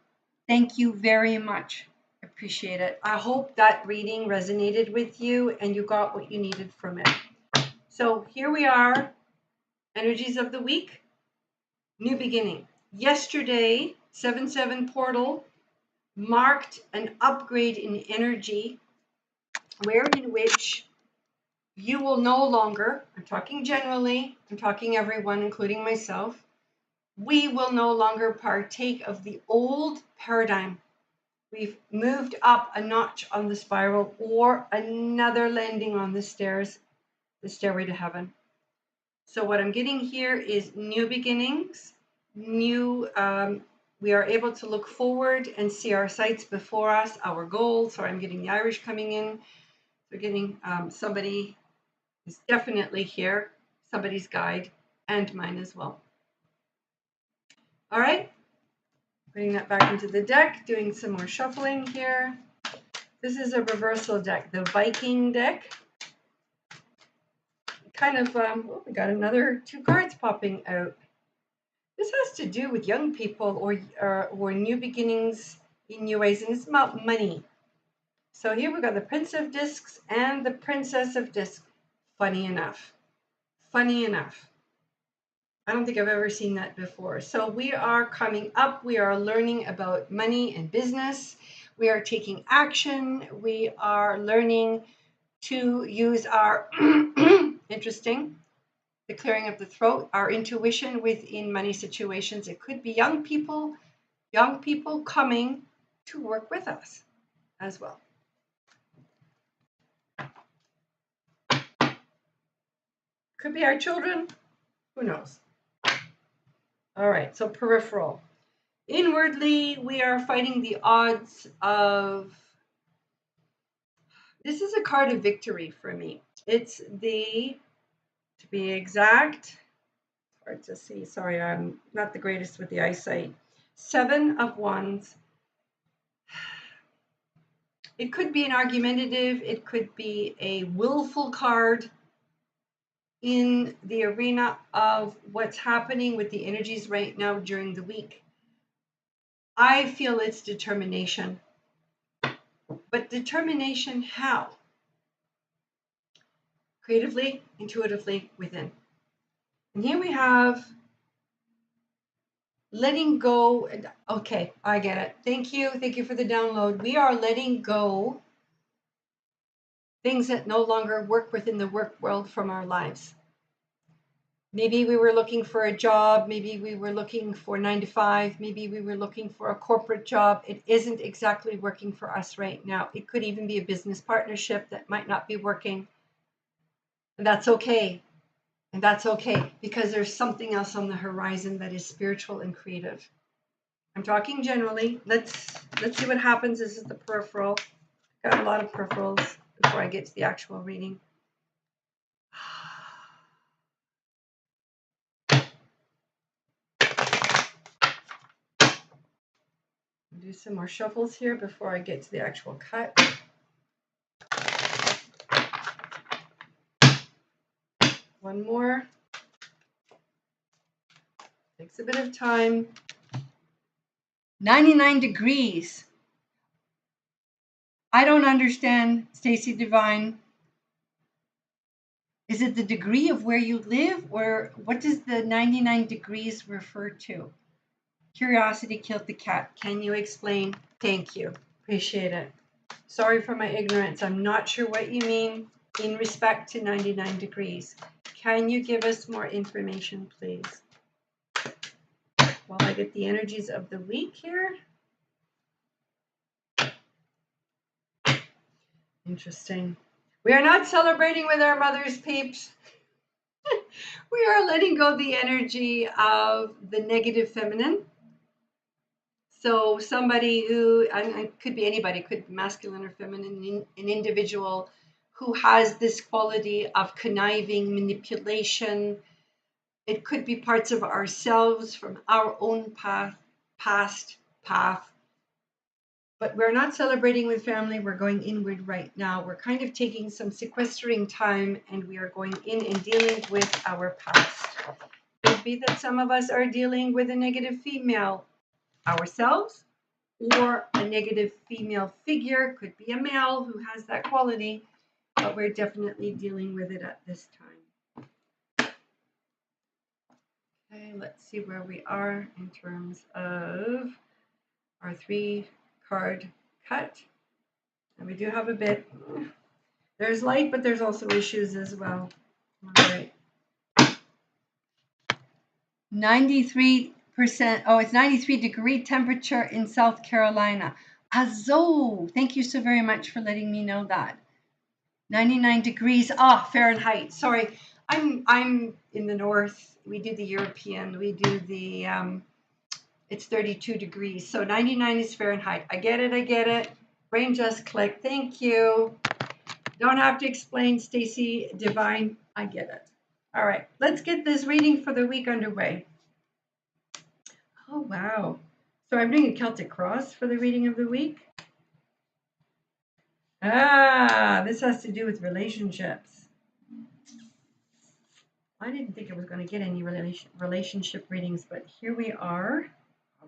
Thank you very much. Appreciate it. I hope that reading resonated with you and you got what you needed from it. So here we are. Energies of the week. New beginning. Yesterday, 7-7 Portal marked an upgrade in energy, wherein which you will no longer, I'm talking generally, I'm talking everyone, including myself, we will no longer partake of the old paradigm. We've moved up a notch on the spiral, or another landing on the stairs, the stairway to heaven. So what I'm getting here is new beginnings, we are able to look forward and see our sights before us, our goals. Sorry, I'm getting the Irish coming in. We're getting somebody is definitely here, somebody's guide, and mine as well. All right, putting that back into the deck, doing some more shuffling here. This is a reversal deck, the Viking deck. Kind of, oh, we got another 2 cards popping out. This has to do with young people or new beginnings in new ways, and it's about money. So here we got the Prince of Discs and the Princess of Discs. Funny enough. Funny enough. I don't think I've ever seen that before. So we are coming up. We are learning about money and business. We are taking action. We are learning to use our, interesting, the clearing of the throat, our intuition within money situations. It could be young people coming to work with us as well. Could be our children, who knows? All right, so peripheral. Inwardly, we are fighting the odds of, this is a card of victory for me. It's the, to be exact, hard to see, sorry, I'm not the greatest with the eyesight. 7 of Wands. It could be an argumentative, it could be a willful card in the arena of what's happening with the energies right now during the week. I feel it's determination. But determination how? creatively, intuitively within. And here we have letting go. Okay, I get it. Thank you. Thank you for the download. We are letting go things that no longer work within the work world from our lives. Maybe we were looking for a job. Maybe we were looking for 9 to 5. Maybe we were looking for a corporate job. It isn't exactly working for us right now. It could even be a business partnership that might not be working. And that's okay. And that's okay because there's something else on the horizon that is spiritual and creative. I'm talking generally. Let's see what happens. This is the peripheral. Got a lot of peripherals before I get to the actual reading. Do some more shuffles here before I get to the actual cut. One more. Takes a bit of time. 99 degrees. I don't understand, Stacy Divine. Is it the degree of where you live, or what does the 99 degrees refer to? Curiosity killed the cat. Can you explain? Thank you. Appreciate it. Sorry for my ignorance. I'm not sure what you mean in respect to 99 degrees. Can you give us more information, please? While I get the energies of the week here. Interesting. We are not celebrating with our mothers, peeps. We are letting go the energy of the negative feminine. So somebody who, and could be anybody, could be masculine or feminine, an individual who has this quality of conniving, manipulation. It could be parts of ourselves from our own past path. But we're not celebrating with family. We're going inward right now. We're kind of taking some sequestering time, and we are going in and dealing with our past. It could be that some of us are dealing with a negative female ourselves, or a negative female figure. Could be a male who has that quality, but we're definitely dealing with it at this time. Okay, let's see where we are in terms of our 3-card cut. And we do have a bit. There's light, but there's also issues as well. All right. 93%. Oh, it's 93-degree temperature in South Carolina. Azo. Thank you so very much for letting me know that. 99 degrees. Fahrenheit. Sorry. I'm in the north. We do the European. We do the it's 32 degrees. So 99 is Fahrenheit. I get it. Brain just clicked. Thank you. Don't have to explain, Stacy Divine. I get it. All right. Let's get this reading for the week underway. Oh, wow. So I'm doing a Celtic cross for the reading of the week. This has to do with relationships. I didn't think I was going to get any relationship readings, but here we are.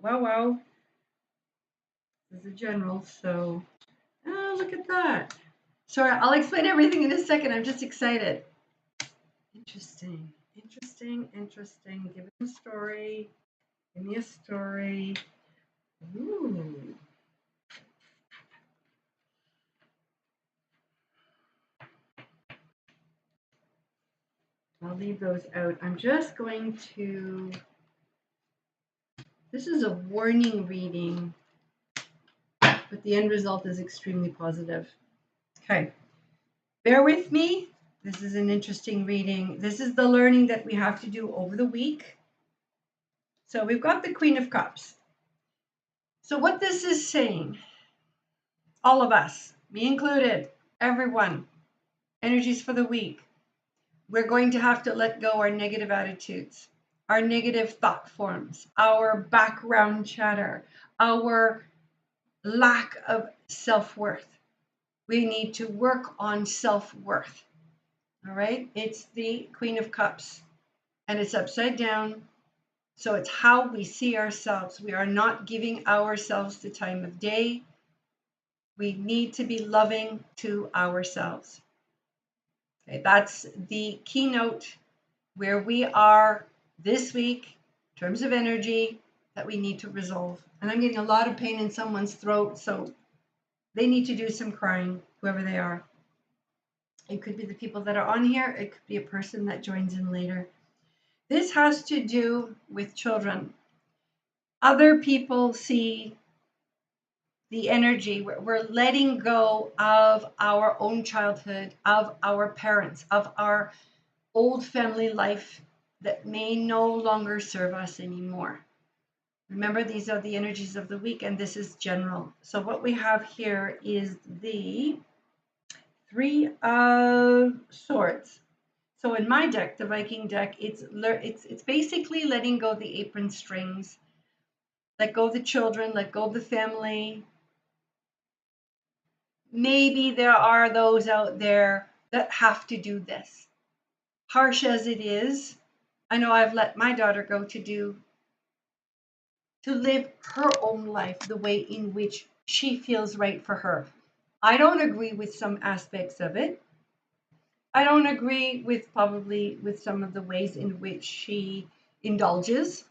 Wow. This is a general, so look at that. Sorry, I'll explain everything in a second. I'm just excited. Interesting. Give me a story. Ooh. I'll leave those out. I'm just going to... This is a warning reading, but the end result is extremely positive. Okay. Bear with me. This is an interesting reading. This is the learning that we have to do over the week. So we've got the Queen of Cups. So what this is saying, all of us, me included, everyone, energies for the week, we're going to have to let go our negative attitudes, our negative thought forms, our background chatter, our lack of self-worth. We need to work on self-worth. All right? It's the Queen of Cups, and it's upside down. So it's how we see ourselves. We are not giving ourselves the time of day. We need to be loving to ourselves. Okay, that's the keynote where we are this week in terms of energy that we need to resolve. And I'm getting a lot of pain in someone's throat, so they need to do some crying, whoever they are. It could be the people that are on here. It could be a person that joins in later. This has to do with children. Other people see the energy. We're letting go of our own childhood, of our parents, of our old family life that may no longer serve us anymore. Remember, these are the energies of the week, and this is general. So what we have here is the Three of Swords. So in my deck, the Viking deck, it's basically letting go the apron strings, let go the children, let go the family. Maybe there are those out there that have to do this. Harsh as it is, I know I've let my daughter go to live her own life the way in which she feels right for her. I don't agree with some aspects of it. I don't agree with probably with some of the ways in which she indulges.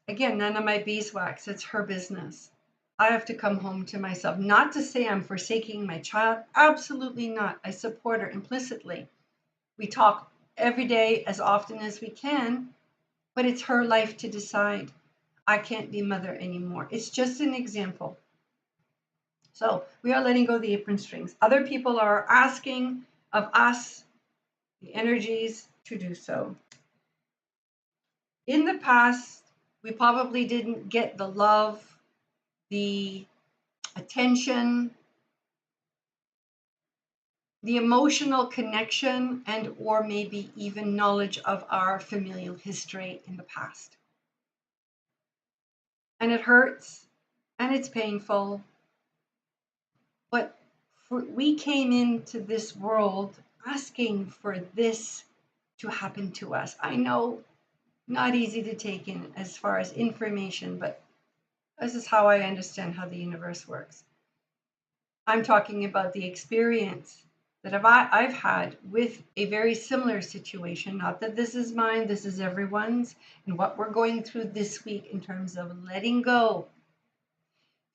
Again, none of my beeswax. It's her business. I have to come home to myself. Not to say I'm forsaking my child. Absolutely not. I support her implicitly. We talk every day as often as we can, but it's her life to decide. I can't be mother anymore. It's just an example. So we are letting go the apron strings. Other people are asking of us, the energies, to do so. In the past, we probably didn't get the love, the attention, the emotional connection, and or maybe even knowledge of our familial history in the past. And it hurts and it's painful. But we came into this world asking for this to happen to us. I know, not easy to take in as far as information, but this is how I understand how the universe works. I'm talking about the experience that I've had with a very similar situation. Not that this is mine, this is everyone's, and what we're going through this week in terms of letting go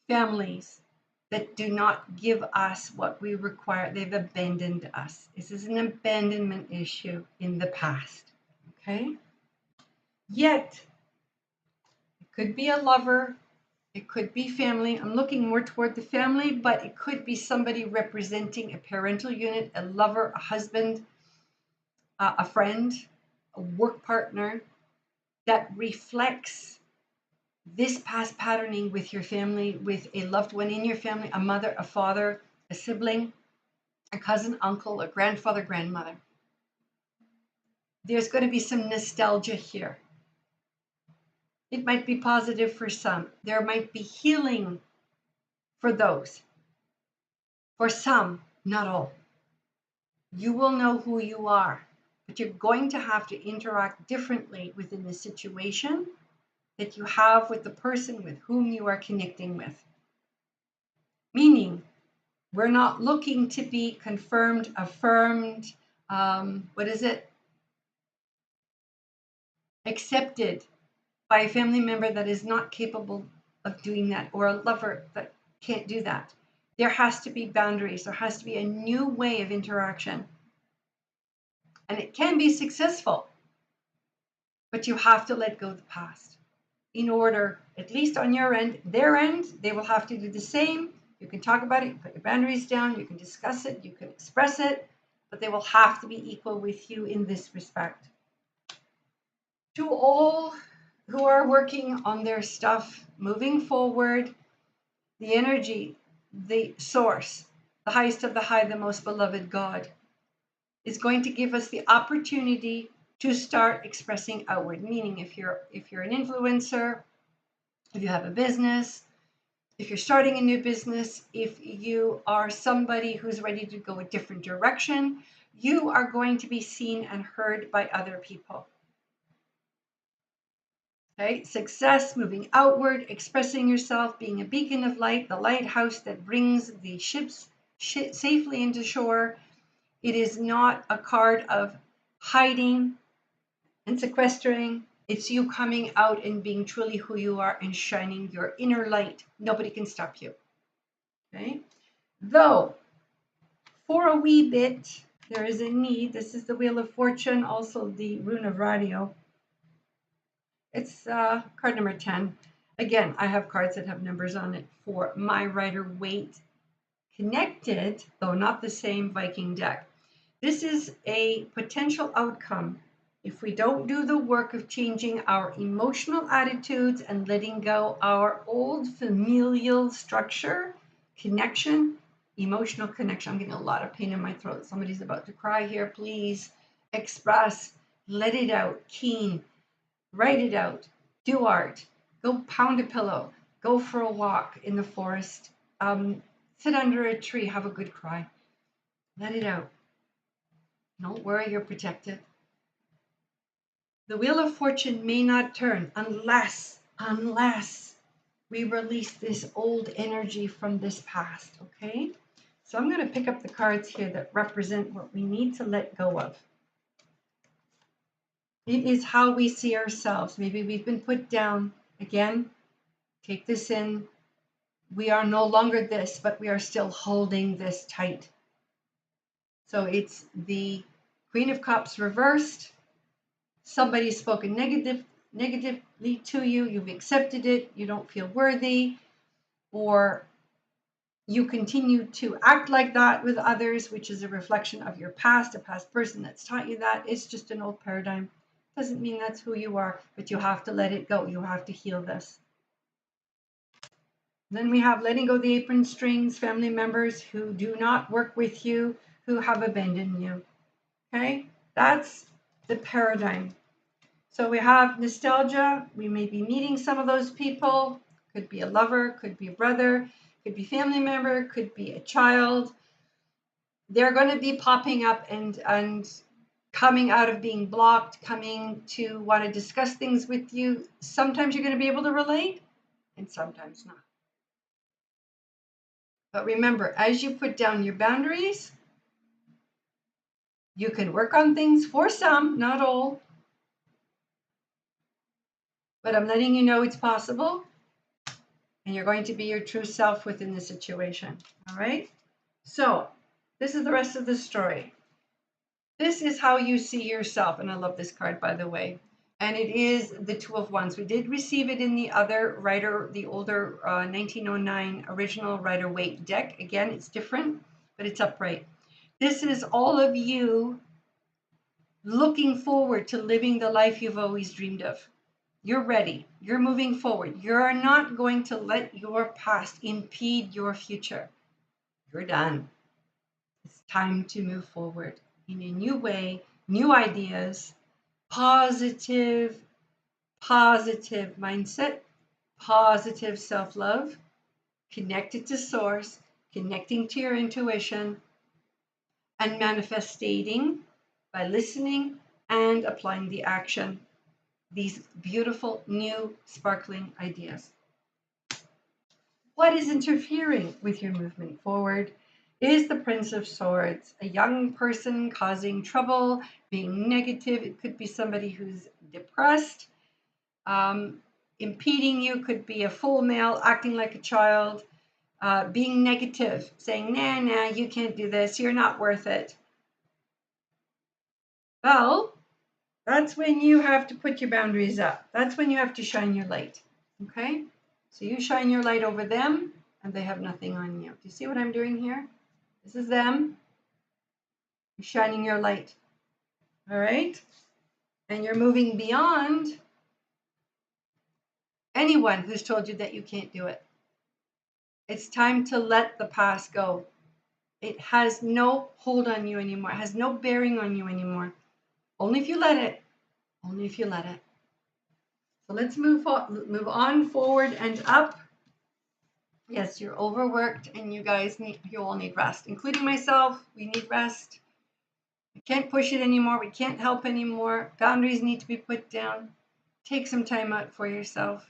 families that do not give us what we require. They've abandoned us. This is an abandonment issue in the past. Okay? Yet, it could be a lover, it could be family. I'm looking more toward the family, but it could be somebody representing a parental unit, a lover, a husband, a friend, a work partner that reflects this past patterning with your family, with a loved one in your family, a mother, a father, a sibling, a cousin, uncle, a grandfather, grandmother. There's going to be some nostalgia here. It might be positive for some. There might be healing for those. For some, not all. You will know who you are, but you're going to have to interact differently within the situation that you have with the person with whom you are connecting with. Meaning, we're not looking to be confirmed, affirmed, accepted by a family member that is not capable of doing that, or a lover that can't do that. There has to be boundaries. There has to be a new way of interaction. And it can be successful, but you have to let go of the past in order, at least on your end, their end, they will have to do the same. You can talk about it, you put your boundaries down, you can discuss it, you can express it, but they will have to be equal with you in this respect. To all who are working on their stuff, moving forward, the energy, the source, the highest of the high, the most beloved God, is going to give us the opportunity to start expressing outward. Meaning, if you're an influencer, if you have a business, if you're starting a new business, if you are somebody who's ready to go a different direction, you are going to be seen and heard by other people. Okay, success, moving outward, expressing yourself, being a beacon of light, the lighthouse that brings the ships safely into shore, It is not a card of hiding and sequestering. It's you coming out and being truly who you are and shining your inner light. Nobody can stop you. Okay? Though, for a wee bit, there is a need. This is the Wheel of Fortune, also the Rune of Radio. It's card number 10. Again, I have cards that have numbers on it for my Rider-Waite connected, though not the same Viking deck. This is a potential outcome if we don't do the work of changing our emotional attitudes and letting go our old familial structure, connection, emotional connection. I'm getting a lot of pain in my throat. Somebody's about to cry here. Please express, let it out, keen, write it out, do art, go pound a pillow, go for a walk in the forest, sit under a tree, have a good cry, let it out. Don't worry, you're protected. The Wheel of Fortune may not turn unless we release this old energy from this past, okay? So I'm going to pick up the cards here that represent what we need to let go of. It is how we see ourselves. Maybe we've been put down. Again, take this in. We are no longer this, but we are still holding this tight. So it's the Queen of Cups reversed. Somebody's spoken negatively to you. You've accepted it. You don't feel worthy. Or you continue to act like that with others, which is a reflection of your past, a past person that's taught you that. It's just an old paradigm. Doesn't mean that's who you are, but you have to let it go. You have to heal this. Then we have letting go the apron strings, family members who do not work with you, who have abandoned you. Okay, that's the paradigm. So we have nostalgia. We may be meeting some of those people. Could be a lover, could be a brother, could be family member, could be a child. They're going to be popping up and coming out of being blocked, coming to want to discuss things with you. Sometimes you're going to be able to relate, and sometimes not. But remember, as you put down your boundaries, you can work on things for some, not all. But I'm letting you know it's possible. And you're going to be your true self within the situation. All right? So this is the rest of the story. This is how you see yourself. And I love this card, by the way. And it is the Two of Wands. We did receive it in the other Rider, the older 1909 original Rider-Waite deck. Again, it's different, but it's upright. This is all of you looking forward to living the life you've always dreamed of. You're ready. You're moving forward. You're not going to let your past impede your future. You're done. It's time to move forward in a new way, new ideas, positive mindset, positive self-love, connected to source, connecting to your intuition, and manifesting by listening and applying the action. These beautiful, new, sparkling ideas. What is interfering with your movement forward is the Prince of Swords, a young person causing trouble, being negative. It could be somebody who's depressed. Impeding you could be a full male acting like a child, being negative, saying, nah, you can't do this, you're not worth it. Well, that's when you have to put your boundaries up. That's when you have to shine your light, okay? So you shine your light over them, and they have nothing on you. Do you see what I'm doing here? This is them. You're shining your light, all right? And you're moving beyond anyone who's told you that you can't do it. It's time to let the past go. It has no hold on you anymore. It has no bearing on you anymore. Only if you let it. Only if you let it. So let's move on forward and up. Yes, you're overworked, and you all need rest, including myself. We need rest. We can't push it anymore. We can't help anymore. Boundaries need to be put down. Take some time out for yourself.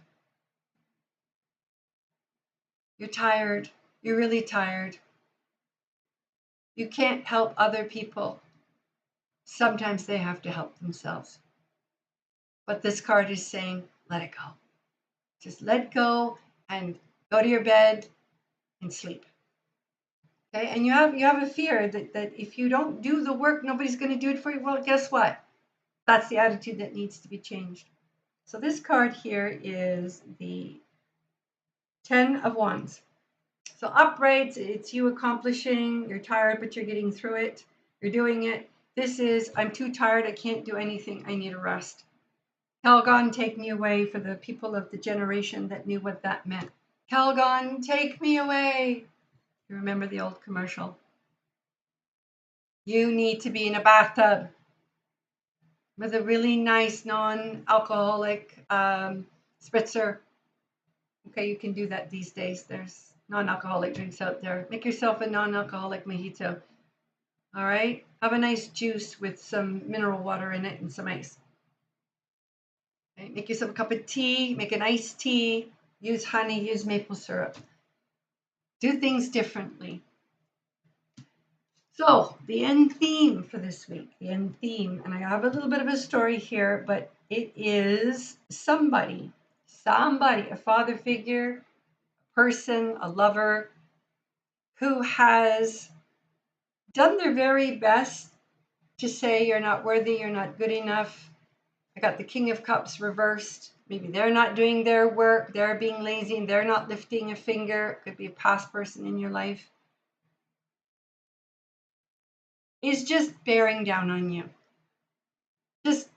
You're tired. You're really tired. You can't help other people. Sometimes they have to help themselves. But this card is saying, let it go. Just let go and go to your bed and sleep. Okay, and you have a fear that if you don't do the work, nobody's going to do it for you. Well, guess what? That's the attitude that needs to be changed. So this card here is the 10 of Wands. So upright, it's you accomplishing. You're tired, but you're getting through it. You're doing it. This is, I'm too tired. I can't do anything. I need a rest. Calgon, take me away, for the people of the generation that knew what that meant. Calgon, take me away. You remember the old commercial? You need to be in a bathtub with a really nice non-alcoholic spritzer. Okay, you can do that these days. There's non-alcoholic drinks out there. Make yourself a non-alcoholic mojito. All right? Have a nice juice with some mineral water in it and some ice. Okay? Make yourself a cup of tea. Make an iced tea. Use honey. Use maple syrup. Do things differently. So, the end theme for this week, the end theme, and I have a little bit of a story here, but it is somebody, a father figure, a person, a lover, who has done their very best to say, you're not worthy, you're not good enough. I got the King of Cups reversed. Maybe they're not doing their work, they're being lazy, and they're not lifting a finger. It could be a past person in your life. Is just bearing down on you. Just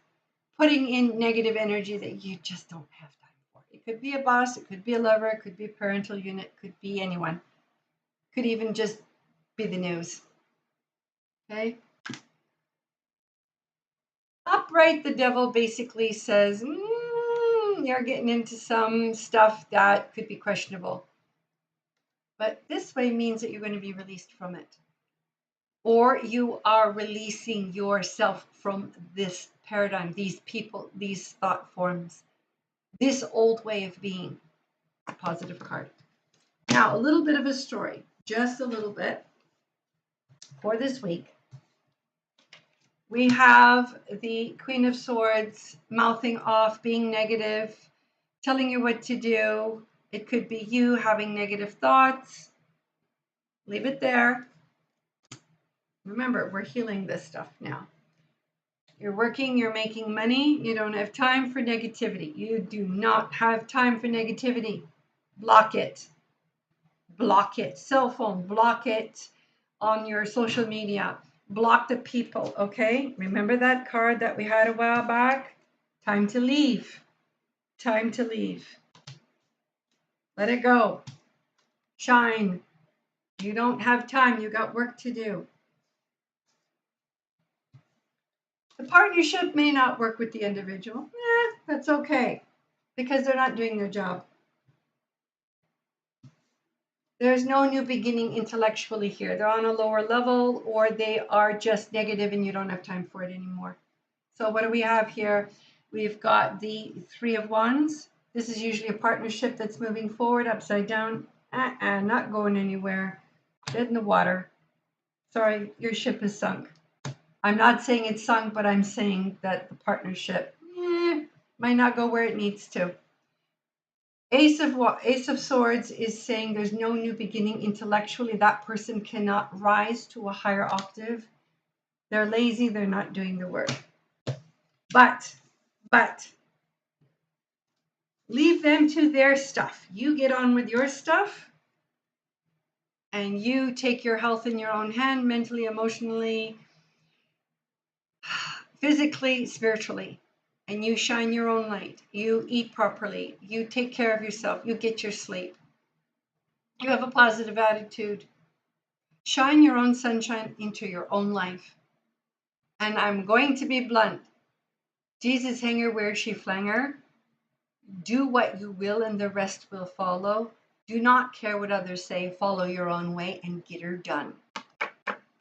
putting in negative energy that you just don't have time for. It could be a boss, it could be a lover, it could be a parental unit, it could be anyone. It could even just be the news. Okay? Upright, the devil basically says, you're getting into some stuff that could be questionable. But this way means that you're going to be released from it. Or you are releasing yourself from this paradigm, these people, these thought forms, this old way of being. A positive card. Now, a little bit of a story, just a little bit, for this week. We have the Queen of Swords mouthing off, being negative, telling you what to do. It could be you having negative thoughts. Leave it there. Remember, we're healing this stuff now. You're working, you're making money, you don't have time for negativity. You do not have time for negativity. Block it. Block it. Cell phone, block it on your social media. Block the people, okay? Remember that card that we had a while back? Time to leave. Time to leave. Let it go. Shine. You don't have time. You got work to do. The partnership may not work with the individual. That's okay, because they're not doing their job. There's no new beginning intellectually here. They're on a lower level, or they are just negative and you don't have time for it anymore. So what do we have here? We've got the Three of Wands. This is usually a partnership that's moving forward, upside down, not going anywhere. Dead in the water. Sorry, your ship is sunk. I'm not saying it's sunk, but I'm saying that the partnership might not go where it needs to. Ace of Swords is saying there's no new beginning intellectually. That person cannot rise to a higher octave. They're lazy. They're not doing the work. But leave them to their stuff. You get on with your stuff, and you take your health in your own hand, mentally, emotionally, physically, spiritually. And you shine your own light. You eat properly. You take care of yourself. You get your sleep. You have a positive attitude. Shine your own sunshine into your own life. And I'm going to be blunt. Jesus hanger where she flanger. Do what you will and the rest will follow. Do not care what others say. Follow your own way and get her done.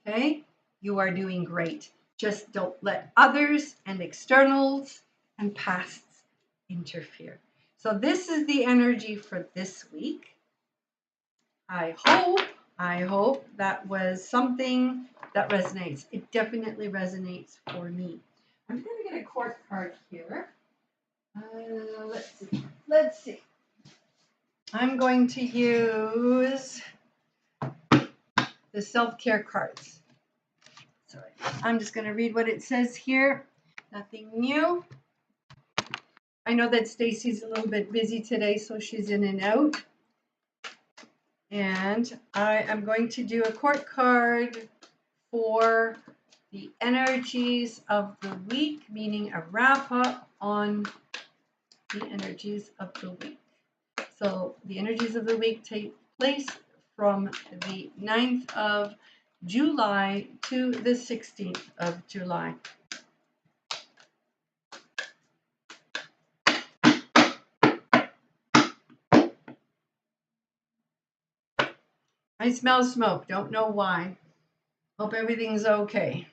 Okay? You are doing great. Just don't let others and externals and pasts interfere. So this is the energy for this week. I hope I hope that was something that resonates. It definitely resonates for me. I'm going to get a court card here. Let's see. Let's see. I'm going to use the self-care cards. Sorry. I'm just going to read what it says here. Nothing new. I know that Stacy's a little bit busy today, so she's in and out. And I am going to do a court card for the energies of the week, meaning a wrap up on the energies of the week. So the energies of the week take place from the 9th of July to the 16th of July. I smell smoke, don't know why. Hope everything's okay.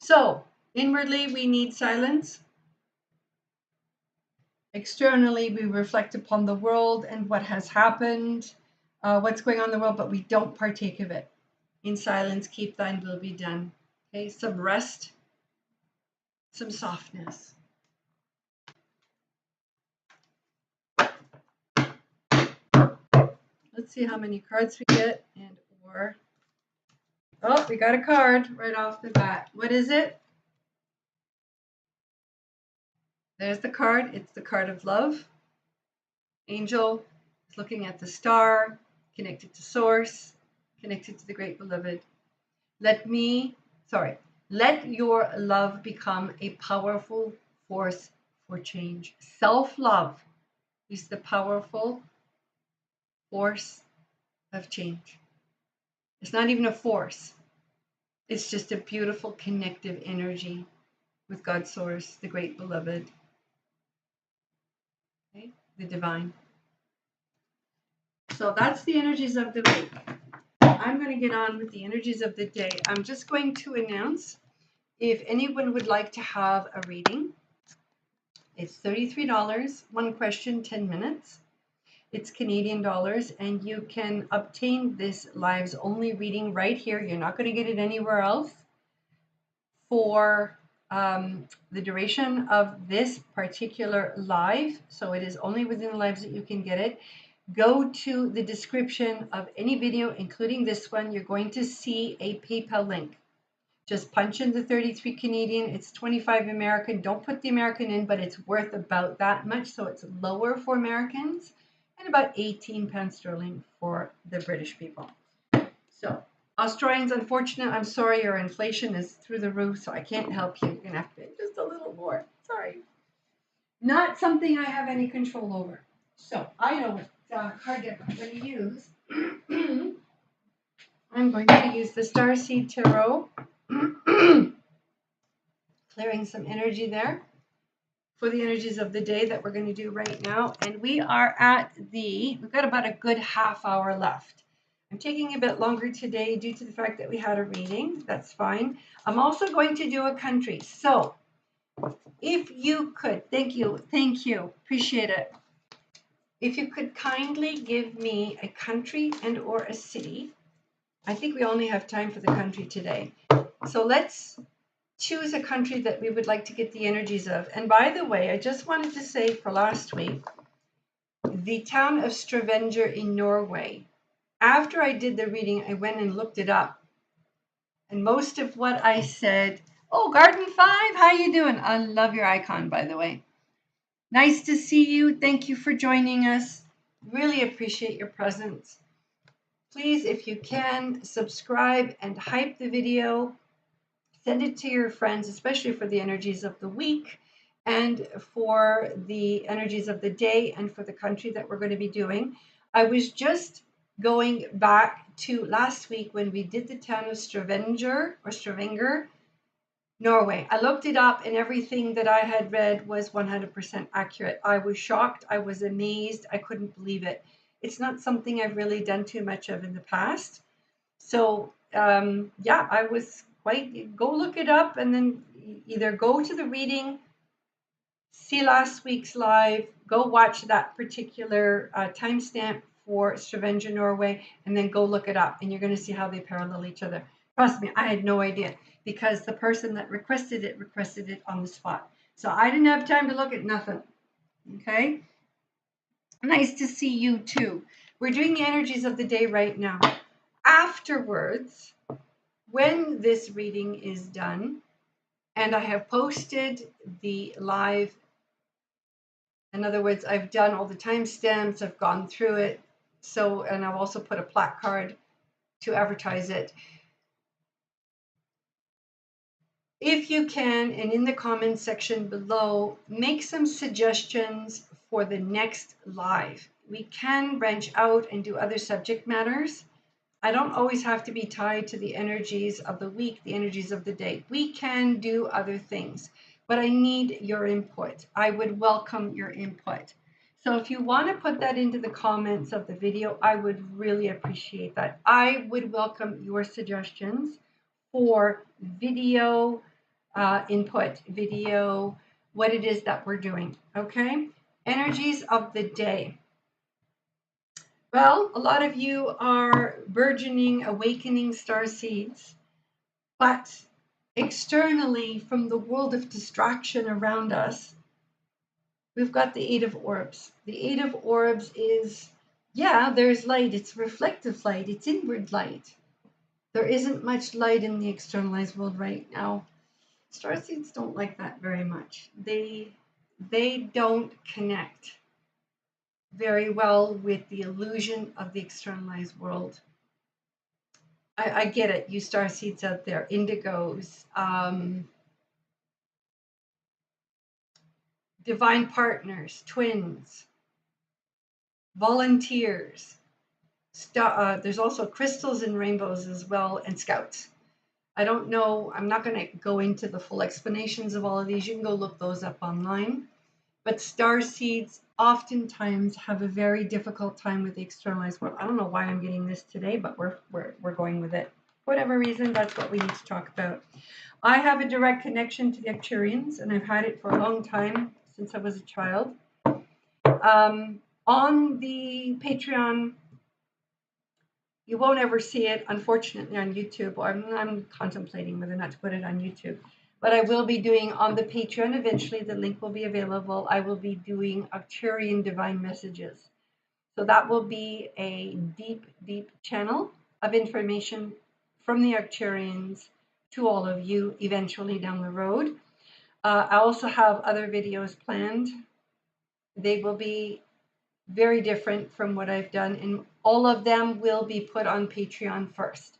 So, inwardly, we need silence. Externally, we reflect upon the world and what has happened, what's going on in the world, but we don't partake of it. In silence, keep thine will be done. Okay, some rest, some softness. Let's see how many cards we get and/or. Oh, we got a card right off the bat. What is it? There's the card. It's the card of love. Angel is looking at the star, connected to source, connected to the great beloved. Let your love become a powerful force for change. Self-love is the powerful force of change. It's not even a force. It's just a beautiful connective energy with God's source, the great beloved, okay? The divine. So that's the energies of the week. I'm going to get on with the energies of the day. I'm just going to announce if anyone would like to have a reading. It's $33, one question, 10 minutes. It's Canadian dollars, and you can obtain this lives only reading right here. You're not going to get it anywhere else for the duration of this particular live. So it is only within the lives that you can get it. Go to the description of any video, including this one. You're going to see a PayPal link. Just punch in the 33 Canadian. It's 25 American. Don't put the American in, but it's worth about that much. So it's lower for Americans and about 18 pounds sterling for the British people. So Australians, unfortunate. I'm sorry, your inflation is through the roof, so I can't help you. You're going to have to pay just a little more. Sorry. Not something I have any control over. So I know what card deck I'm going to use. I'm going to use the Starseed Tarot. Clearing some energy there for the energies of the day that we're going to do right now. And we are at we've got about a good half hour left. I'm taking a bit longer today due to the fact that we had a reading. That's fine. I'm also going to do a country. So if you could, thank you, appreciate it. If you could kindly give me a country and or a city. I think we only have time for the country today. So let's choose a country that we would like to get the energies of. And by the way, I just wanted to say for last week, the town of Stavanger in Norway. After I did the reading, I went and looked it up. And most of what I said, oh, Garden 5, how you doing? I love your icon, by the way. Nice to see you. Thank you for joining us. Really appreciate your presence. Please, if you can, subscribe and hype the video. Send it to your friends, especially for the energies of the week and for the energies of the day and for the country that we're going to be doing. I was just going back to last week when we did the town of Stavanger, Norway. I looked it up and everything that I had read was 100% accurate. I was shocked. I was amazed. I couldn't believe it. It's not something I've really done too much of in the past. So, yeah, I was go look it up and then either go to the reading, see last week's live, go watch that particular timestamp for Stavanger, Norway, and then go look it up, and you're going to see how they parallel each other. Trust me, I had no idea because the person that requested it on the spot. So I didn't have time to look at nothing. Okay? Nice to see you too. We're doing the energies of the day right now. Afterwards, when this reading is done, and I have posted the live, in other words, I've done all the timestamps, I've gone through it, so, and I've also put a placard to advertise it. If you can, and in the comments section below, make some suggestions for the next live. We can branch out and do other subject matters. I don't always have to be tied to the energies of the week, the energies of the day. We can do other things, but I need your input. I would welcome your input. So if you want to put that into the comments of the video, I would really appreciate that. I would welcome your suggestions for video input, video, what it is that we're doing, okay? Energies of the day. Well, a lot of you are burgeoning, awakening star seeds, but externally from the world of distraction around us, we've got the Eight of Orbs. The Eight of Orbs is, yeah, there's light. It's reflective light. It's inward light. There isn't much light in the externalized world right now. Starseeds don't like that very much. They don't connect very well with the illusion of the externalized world. I get it, you starseeds out there, indigos, divine partners, twins, volunteers. There's also crystals and rainbows as well, and scouts. I don't know, I'm not going to go into the full explanations of all of these. You can go look those up online. But starseeds oftentimes have a very difficult time with the externalized world. I don't know why I'm getting this today, but we're going with it. For whatever reason, that's what we need to talk about. I have a direct connection to the Arcturians, and I've had it for a long time, since I was a child. On the Patreon, you won't ever see it, unfortunately, on YouTube. I'm contemplating whether or not to put it on YouTube. But I will be doing on the Patreon eventually. The link will be available. I will be doing Arcturian divine messages. So that will be a deep, deep channel of information from the Arcturians to all of you eventually down the road. I also have other videos planned. They will be very different from what I've done, and all of them will be put on Patreon first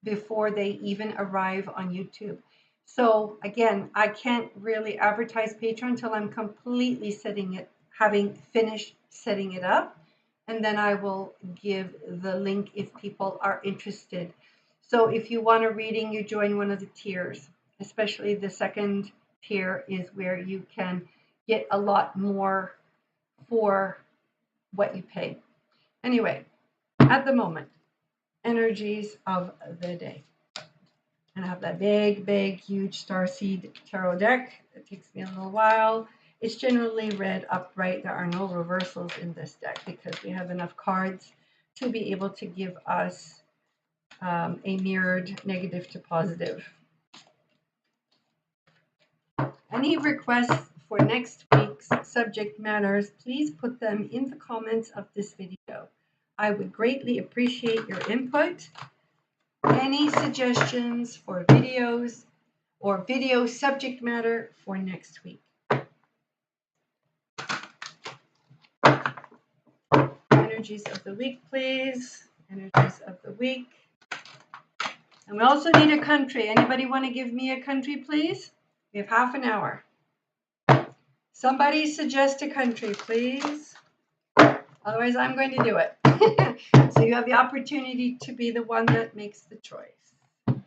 before they even arrive on YouTube. So again, I can't really advertise Patreon until I'm completely having finished setting it up, and then I will give the link if people are interested. So if you want a reading, you join one of the tiers, especially the second tier is where you can get a lot more for what you pay. Anyway, at the moment, energies of the day. And I have that big, big, huge Starseed tarot deck. It takes me a little while. It's generally read upright. There are no reversals in this deck because we have enough cards to be able to give us a mirrored negative to positive. Any requests for next week's subject matters, please put them in the comments of this video. I would greatly appreciate your input. Any suggestions for videos or video subject matter for next week. Energies of the week, please. Energies of the week. And we also need a country. Anybody want to give me a country, please? We have half an hour. Somebody suggest a country, please. Otherwise, I'm going to do it. So you have the opportunity to be the one that makes the choice. Oh,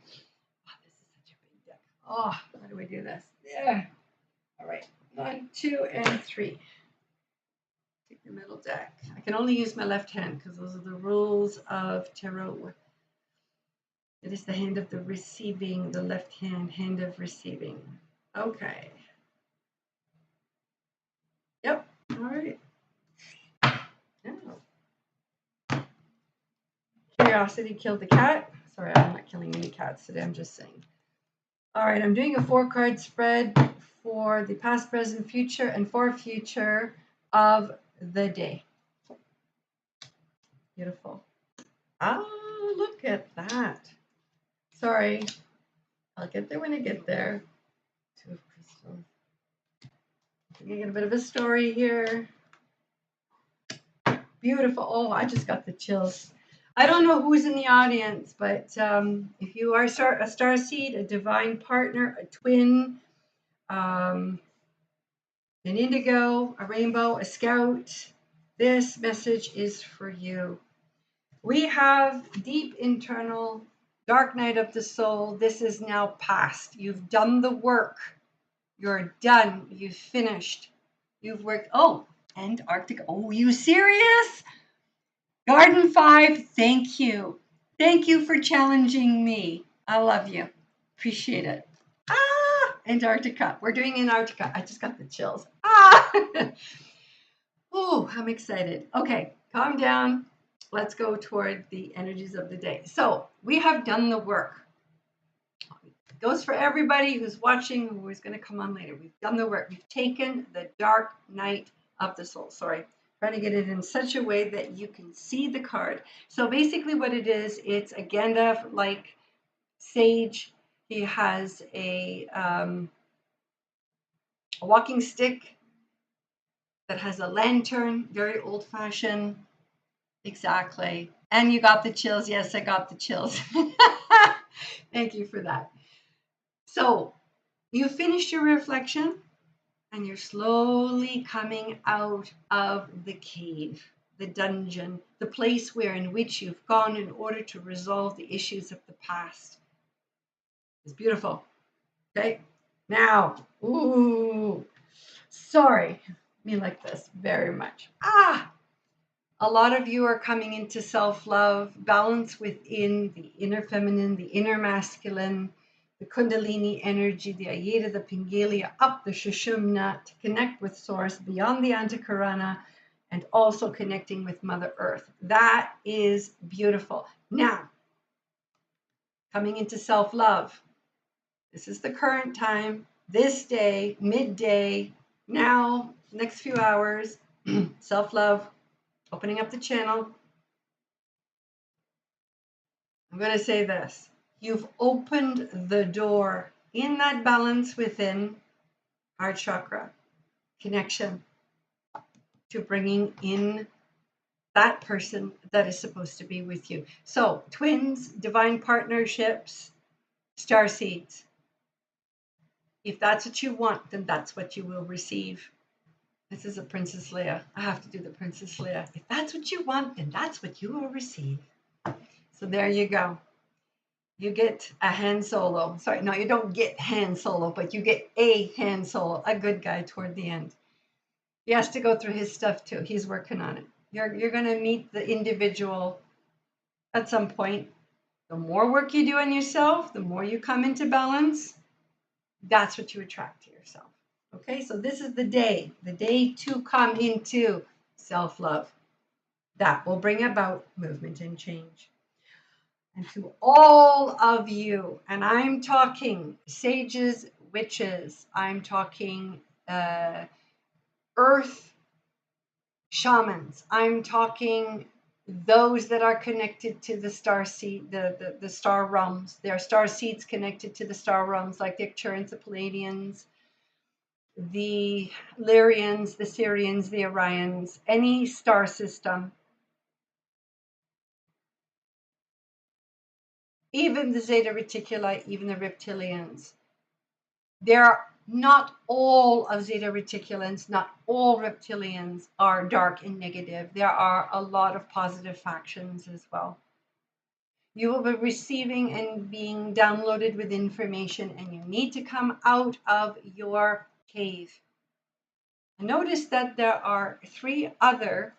this is such a big deck. Oh, how do we do this? Yeah. All right. 1, 2, and 3. Take the middle deck. I can only use my left hand because those are the rules of tarot. It is the hand of the receiving, the left hand of receiving. Okay. Yep. All right. Now, curiosity killed the cat. Sorry, I'm not killing any cats today. I'm just saying. All right, I'm doing a 4-card spread for the past, present, future, and for future of the day. Beautiful. Oh, look at that. Sorry. I'll get there when I get there. 2 of crystals. I'm getting a bit of a story here. Beautiful. Oh, I just got the chills. I don't know who's in the audience, but if you are a starseed, a divine partner, a twin, an indigo, a rainbow, a scout, this message is for you. We have deep internal dark night of the soul. This is now past. You've done the work. You're done. You've finished. You've worked. Oh, Antarctica. Oh, you serious? Garden 5, thank you. Thank you for challenging me. I love you. Appreciate it. Ah, Antarctica. We're doing Antarctica. I just got the chills. Ah. Oh, I'm excited. Okay, calm down. Let's go toward the energies of the day. So we have done the work. It goes for everybody who's watching, who is going to come on later. We've done the work. We've taken the dark night of the soul. Sorry, trying to get it in such a way that you can see the card. So basically what it is, it's a Gandalf-like sage. He has a walking stick that has a lantern, very old-fashioned. Exactly. And you got the chills. Yes, I got the chills. Thank you for that. So you finished your reflection and you're slowly coming out of the cave, the dungeon, the place in which you've gone in order to resolve the issues of the past. It's beautiful. Okay. Now, ooh, sorry. Me like this very much. A lot of you are coming into self-love, balance within the inner feminine, the inner masculine, the Kundalini energy, the Ayeda, the Pingalia, up the Shushumna to connect with Source, beyond the Antakarana, and also connecting with Mother Earth. That is beautiful. Now, coming into self-love. This is the current time, this day, midday, now, next few hours, self-love. Opening up the channel. I'm going to say this. You've opened the door in that balance within heart chakra connection to bringing in that person that is supposed to be with you. So twins, divine partnerships, star seeds. If that's what you want, then that's what you will receive. This is a Princess Leia. I have to do the Princess Leia. If that's what you want, then that's what you will receive. So there you go. You get a Han Solo. Sorry, no, you don't get Han Solo, but you get a Han Solo, a good guy toward the end. He has to go through his stuff too. He's working on it. You're going to meet the individual at some point. The more work you do on yourself, the more you come into balance. That's what you attract to yourself. Okay, so this is the day to come into self-love. That will bring about movement and change. And to all of you, and I'm talking sages, witches, I'm talking earth shamans, I'm talking those that are connected to the star seed, the star realms. There are star seeds connected to the star realms, like the Arcturians, the Pleiadians, the Lyrians, the Syrians, the Orions, any star system, even the Zeta Reticuli, even the reptilians. There are not all of Zeta Reticulans, not all reptilians are dark and negative. There are a lot of positive factions as well. You will be receiving and being downloaded with information, and you need to come out of your cave. Notice that there are 3 other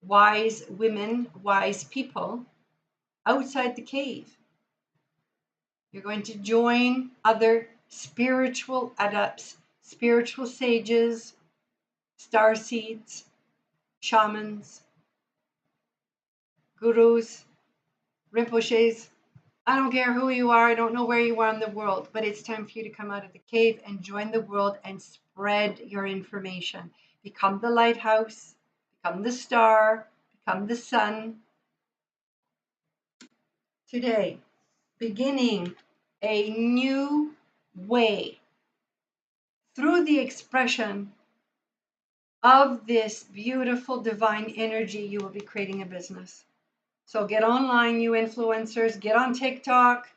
wise women, wise people outside the cave. You're going to join other spiritual adepts, spiritual sages, star seeds, shamans, gurus, Rinpoches, I don't care who you are. I don't know where you are in the world, but it's time for you to come out of the cave and join the world and spread your information. Become the lighthouse, become the star, become the sun. Today, beginning a new way through the expression of this beautiful divine energy, you will be creating a business. So get online, you influencers, get on TikTok.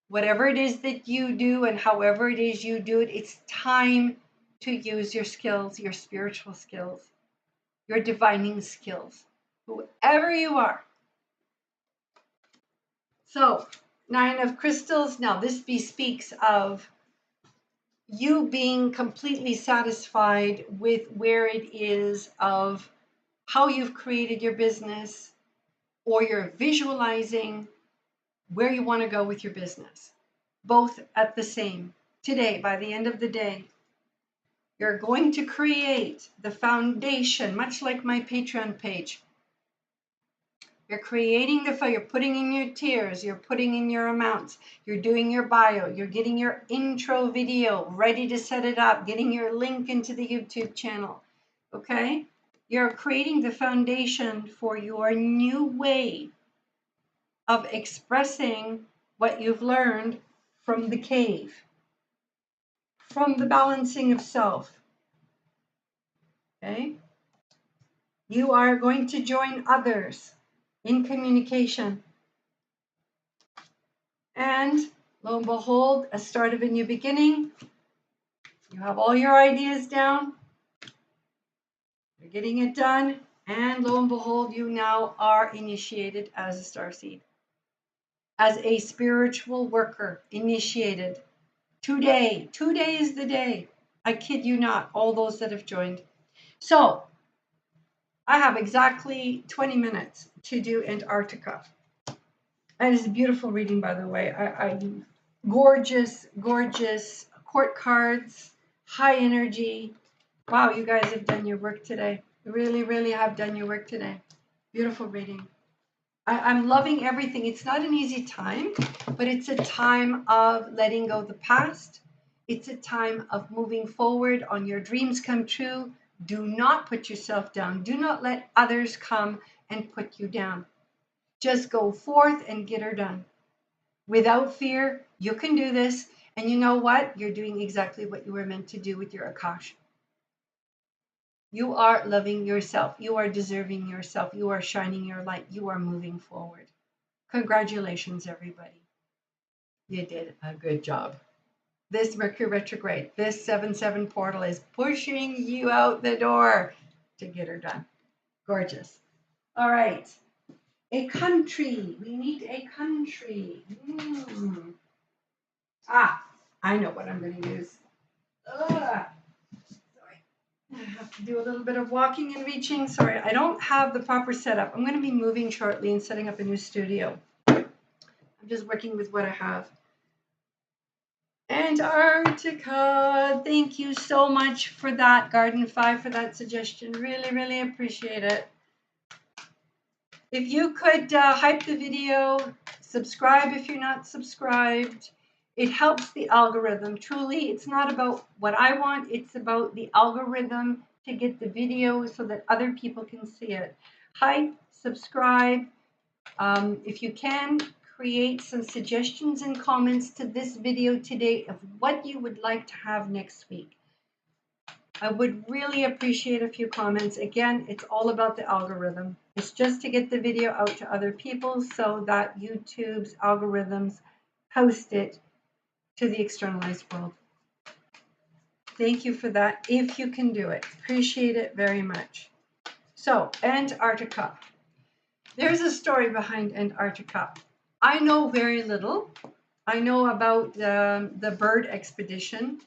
Whatever it is that you do and however it is you do it, it's time to use your skills, your spiritual skills, your divining skills, whoever you are. So, Nine of Crystals. Now, this bespeaks of you being completely satisfied with where it is of how you've created your business, or you're visualizing where you want to go with your business, both at the same. Today, by the end of the day, you're going to create the foundation, much like my Patreon page. You're creating you're putting in your tiers, you're putting in your amounts, you're doing your bio, you're getting your intro video ready to set it up, getting your link into the YouTube channel, okay? You're creating the foundation for your new way of expressing what you've learned from the cave, from the balancing of self, okay? You are going to join others in communication. And lo and behold, a start of a new beginning. You have all your ideas down. You're getting it done. And lo and behold, you now are initiated as a starseed, as a spiritual worker, initiated. Today is the day. I kid you not, all those that have joined. So, I have exactly 20 minutes to do Antarctica. And it's a beautiful reading, by the way. Gorgeous, gorgeous court cards, high energy. Wow, you guys have done your work today. You really, really have done your work today. Beautiful reading. I'm loving everything. It's not an easy time, but it's a time of letting go of the past. It's a time of moving forward on your dreams come true. Do not put yourself down. Do not let others come and put you down. Just go forth and get her done. Without fear, you can do this. And you know what? You're doing exactly what you were meant to do with your Akash. You are loving yourself. You are deserving yourself. You are shining your light. You are moving forward. Congratulations, everybody. You did a good job. This Mercury retrograde, this 7-7 portal is pushing you out the door to get her done. Gorgeous. All right. A country. We need a country. I know what I'm going to use. Sorry. I have to do a little bit of walking and reaching. Sorry, I don't have the proper setup. I'm going to be moving shortly and setting up a new studio. I'm just working with what I have. Antarctica. Thank you so much for that, Garden 5, for that suggestion. Really, really appreciate it. If you could hype the video, subscribe if you're not subscribed. It helps the algorithm. Truly, it's not about what I want. It's about the algorithm to get the video so that other people can see it. Hype, subscribe. If you can, create some suggestions and comments to this video today of what you would like to have next week. I would really appreciate a few comments. Again, it's all about the algorithm. It's just to get the video out to other people so that YouTube's algorithms post it to the externalized world. Thank you for that, if you can do it. Appreciate it very much. So, Antarctica. There's a story behind Antarctica. I know very little. I know about the bird expedition.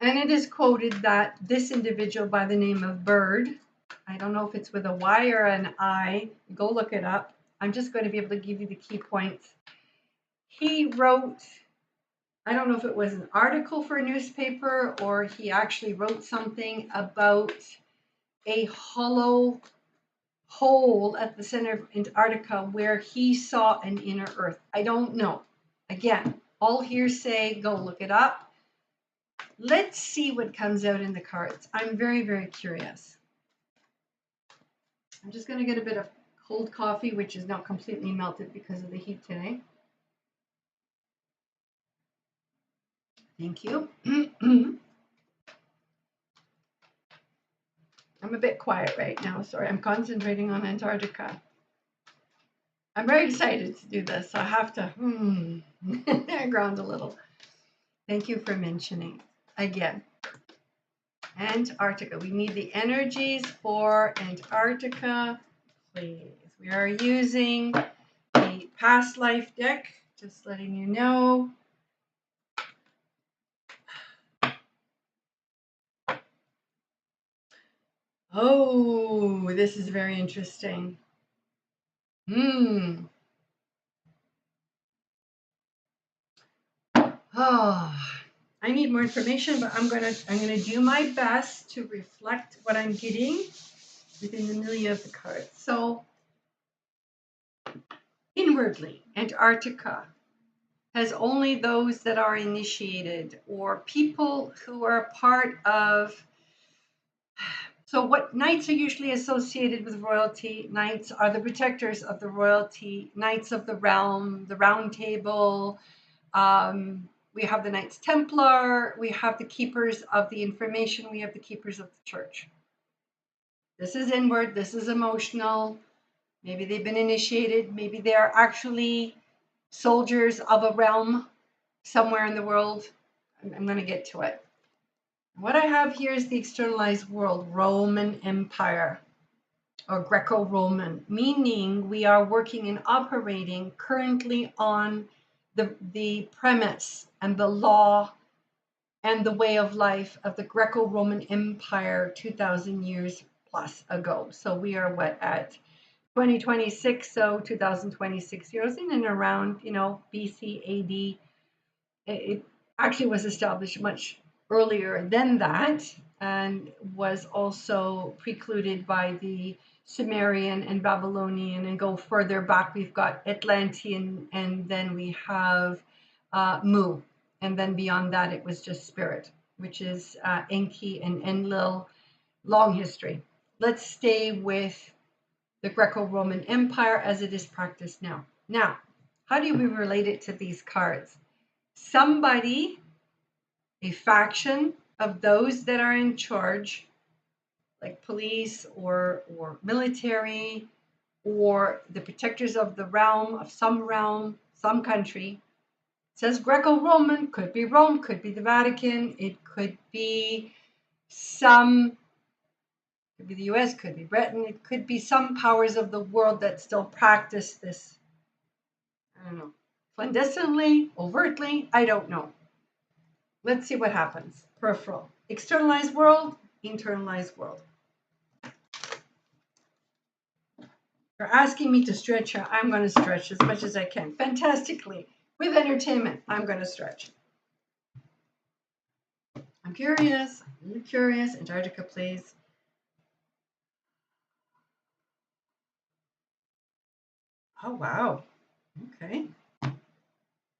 And it is quoted that this individual by the name of Bird, I don't know if it's with a Y or an I, go look it up. I'm just going to be able to give you the key points. He wrote, I don't know if it was an article for a newspaper or he actually wrote something about a hollow hole at the center of Antarctica where he saw an inner Earth. I don't know. Again, all hearsay, go look it up. Let's see what comes out in the cards. I'm very, very curious. I'm just going to get a bit of cold coffee, which is not completely melted because of the heat today. Thank you. I'm a bit quiet right now. Sorry, I'm concentrating on Antarctica. I'm very excited to do this, so I have to ground a little. Thank you for mentioning. Again, Antarctica. We need the energies for Antarctica, please. We are using the past life deck, just letting you know. Oh, this is very interesting. Oh, I need more information, but I'm gonna do my best to reflect what I'm getting within the milieu of the cards. So, inwardly, Antarctica has only those that are initiated or people who are part of. So what knights are usually associated with royalty? Knights are the protectors of the royalty, knights of the realm, the round table. We have the Knights Templar. We have the keepers of the information. We have the keepers of the church. This is inward. This is emotional. Maybe they've been initiated. Maybe they are actually soldiers of a realm somewhere in the world. I'm going to get to it. What I have here is the externalized world, Roman Empire or Greco-Roman, meaning we are working and operating currently on the premise and the law and the way of life of the Greco-Roman Empire 2,000 years plus ago. So we are at 2026, so 2026 years in and around, BC, AD. It actually was established much earlier than that and was also precluded by the Sumerian and Babylonian, and go further back, we've got Atlantean, and then we have Mu, and then beyond that it was just Spirit, which is Enki and Enlil. Long history. Let's stay with the Greco-Roman Empire as it is practiced now. Now, how do we relate it to these cards? Somebody, a faction of those that are in charge, like police or military, or the protectors of the realm, of some country. It says Greco-Roman, could be Rome, could be the Vatican, it could be could be the US, could be Britain, it could be some powers of the world that still practice this, I don't know, clandestinely, overtly, I don't know. Let's see what happens. Peripheral. Externalized world, internalized world. You're asking me to stretch here. I'm going to stretch as much as I can. Fantastically. With entertainment, I'm going to stretch. I'm curious. I'm really curious. Antarctica, please. Oh, wow. Okay.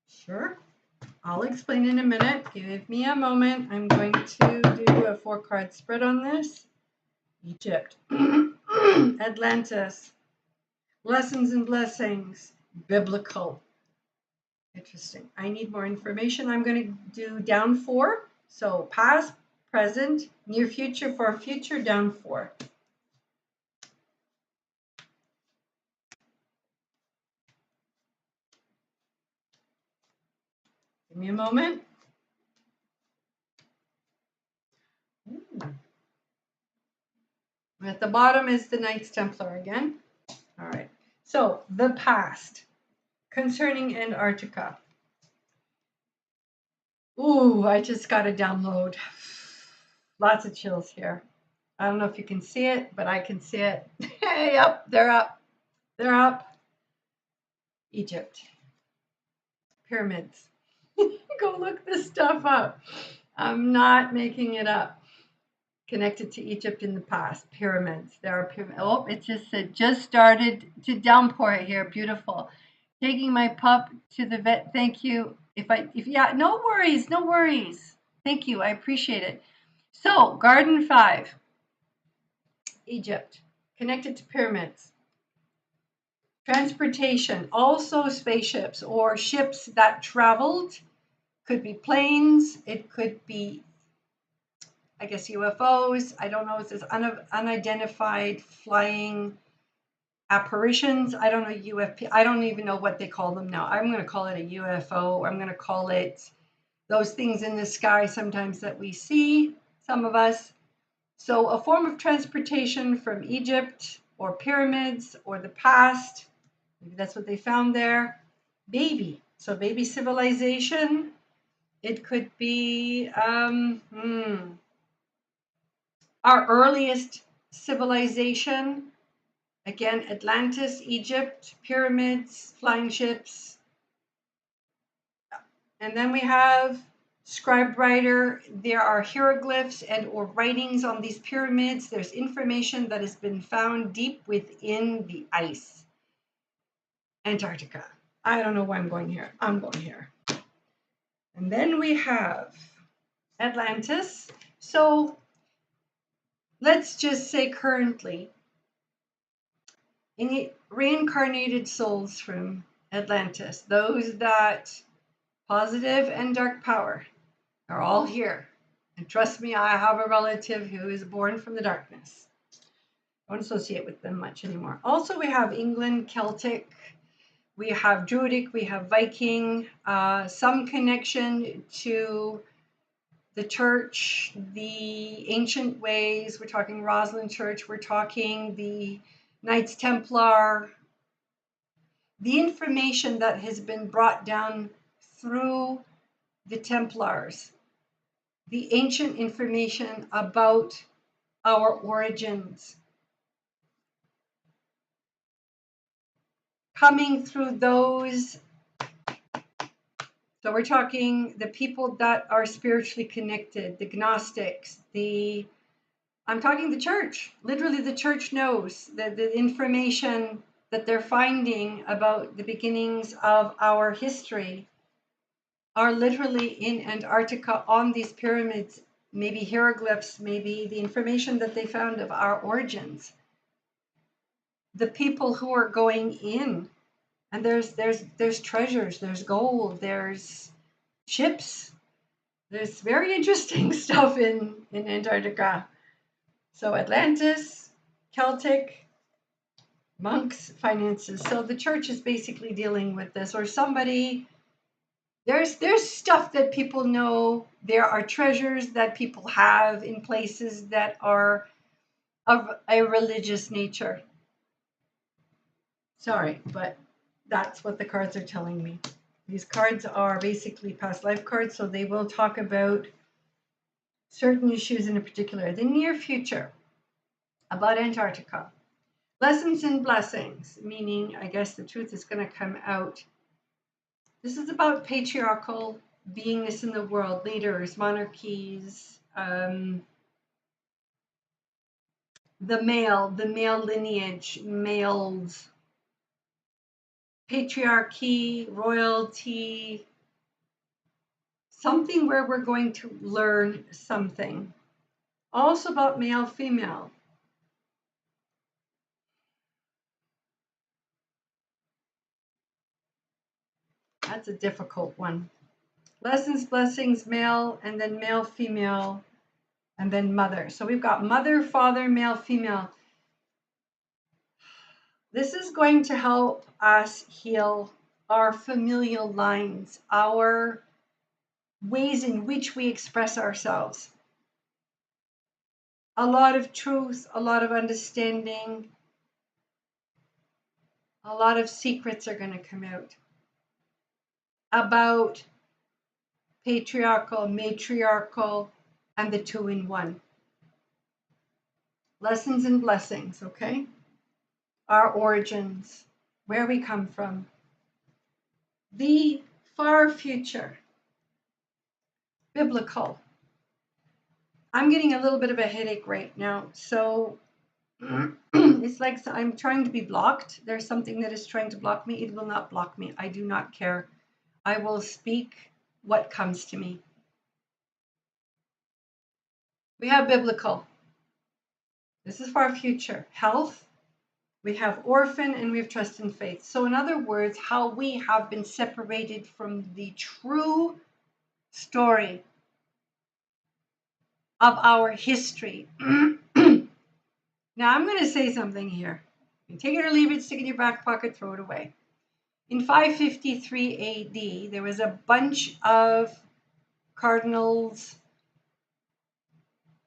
Sure. I'll explain in a minute. Give me a moment. I'm going to do a 4-card spread on this. Egypt. Atlantis. Lessons and blessings. Biblical. Interesting. I need more information. I'm going to do down 4. So past, present, near future, far future, down 4. Give me a moment. Ooh. At the bottom is the Knights Templar again. All right. So the past concerning Antarctica. Ooh, I just got a download. Lots of chills here. I don't know if you can see it, but I can see it. Yep, they're up. They're up. Egypt. Pyramids. Go look this stuff up. I'm not making it up. connected to Egypt in the past. Pyramids. There are pyramids. Oh, it just said just started to downpour here. Beautiful. Taking my pup to the vet. Thank you. If yeah, no worries, no worries. Thank you. I appreciate it. So, Garden 5, Egypt, connected to pyramids. Transportation, also spaceships or ships that traveled. Could be planes. It could be, I guess, UFOs. I don't know. It says unidentified flying apparitions. I don't know, UFP. I don't even know what they call them now. I'm going to call it a UFO. I'm going to call it those things in the sky sometimes that we see, some of us. So a form of transportation from Egypt or pyramids or the past. Maybe that's what they found there. Baby. So baby civilization. It could be our earliest civilization. Again, Atlantis, Egypt, pyramids, flying ships. And then we have scribe writer. There are hieroglyphs and or writings on these pyramids. There's information that has been found deep within the ice. Antarctica. I don't know why I'm going here. I'm going here. And then we have Atlantis. So let's just say currently, any reincarnated souls from Atlantis, those that positive and dark power are all here. And trust me, I have a relative who is born from the darkness. I don't associate with them much anymore. Also, we have England, Celtic, we have Druidic, we have Viking, some connection to the church, the ancient ways. We're talking Rosslyn Church, we're talking the Knights Templar, the information that has been brought down through the Templars, the ancient information about our origins, coming through those. So we're talking the people that are spiritually connected, the Gnostics, I'm talking the church. Literally, the church knows that the information that they're finding about the beginnings of our history are literally in Antarctica on these pyramids, maybe hieroglyphs, maybe the information that they found of our origins. The people who are going in, and there's treasures, there's gold, there's ships, there's very interesting stuff in Antarctica. So Atlantis, Celtic, monks, finances. So the church is basically dealing with this, or somebody. There's stuff that people know. There are treasures that people have in places that are of a religious nature. Sorry, but that's what the cards are telling me. These cards are basically past life cards, so they will talk about certain issues in a particular, the near future, about Antarctica. Lessons and blessings, meaning, I guess the truth is going to come out. This is about patriarchal beingness in the world, leaders, monarchies, the male lineage, males, patriarchy, royalty, something where we're going to learn something. Also about male, female. That's a difficult one. Lessons, blessings, male, and then male, female, and then mother. So we've got mother, father, male, female. This is going to help us heal our familial lines, our ways in which we express ourselves. A lot of truth, a lot of understanding, a lot of secrets are going to come out about patriarchal, matriarchal, and the two in one. Lessons and blessings, okay? Our origins, where we come from, the far future, biblical. I'm getting a little bit of a headache right now. So it's like I'm trying to be blocked. There's something that is trying to block me. It will not block me. I do not care. I will speak what comes to me. We have biblical. This is for our future. Health. We have orphan and we have trust and faith. So in other words, how we have been separated from the true story of our history. Now I'm going to say something here. You take it or leave it, stick it in your back pocket, throw it away. In 553 AD, there was a bunch of cardinals,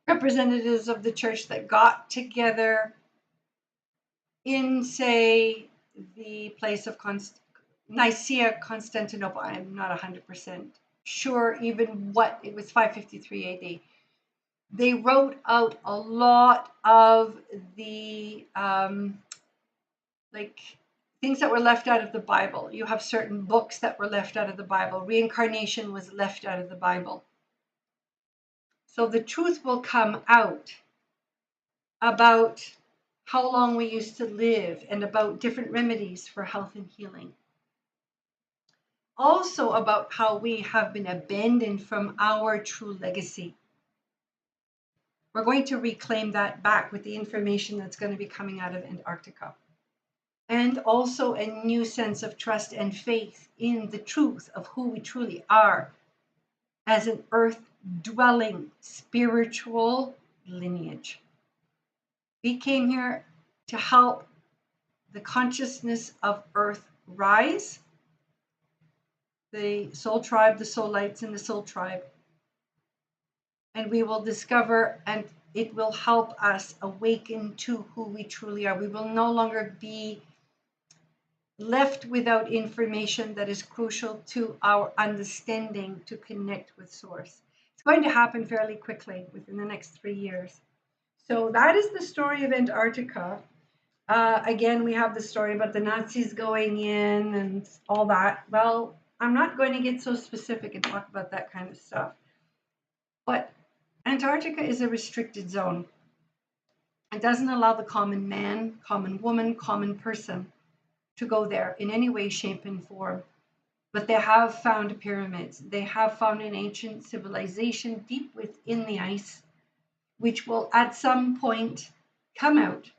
representatives of the church that got together in, say, the place of Nicaea, Constantinople. I'm not 100% sure even what it was, 553 AD. They wrote out a lot of the like things that were left out of the Bible. You have certain books that were left out of the Bible. Reincarnation was left out of the Bible. So the truth will come out about how long we used to live and about different remedies for health and healing. Also about how we have been abandoned from our true legacy. We're going to reclaim that back with the information that's going to be coming out of Antarctica. And also a new sense of trust and faith in the truth of who we truly are as an earth-dwelling spiritual lineage. We came here to help the consciousness of Earth rise, the soul tribe, the soul lights, and the soul tribe. And we will discover, and it will help us awaken to who we truly are. We will no longer be left without information that is crucial to our understanding to connect with Source. It's going to happen fairly quickly within the next 3 years. So that is the story of Antarctica. Again, we have the story about the Nazis going in and all that. Well, I'm not going to get so specific and talk about that kind of stuff. But Antarctica is a restricted zone. It doesn't allow the common man, common woman, common person to go there in any way, shape, and form. But they have found pyramids. They have found an ancient civilization deep within the ice, which will at some point come out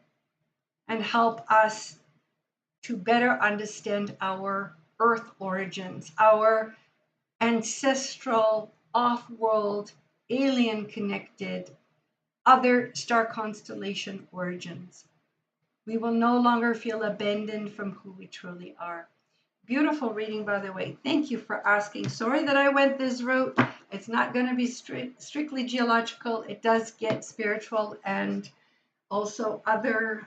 and help us to better understand our Earth origins, our ancestral, off-world, alien-connected, other star constellation origins. We will no longer feel abandoned from who we truly are. Beautiful reading, by the way. Thank you for asking. Sorry that I went this route. It's not going to be strictly geological. It does get spiritual and also other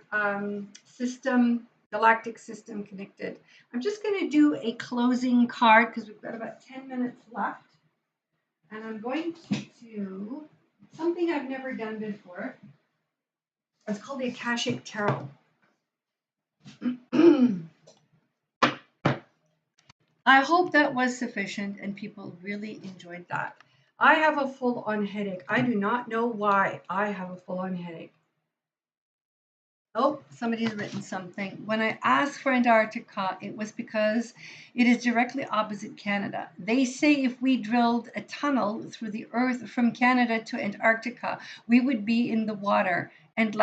galactic system connected. I'm just going to do a closing card because we've got about 10 minutes left. And I'm going to do something I've never done before. It's called the Akashic Tarot. I hope that was sufficient and people really enjoyed that. I have a full-on headache. I do not know why I have a full-on headache. Oh, somebody's written something. When I asked for Antarctica, it was because it is directly opposite Canada. They say if we drilled a tunnel through the earth from Canada to Antarctica, we would be in the water. And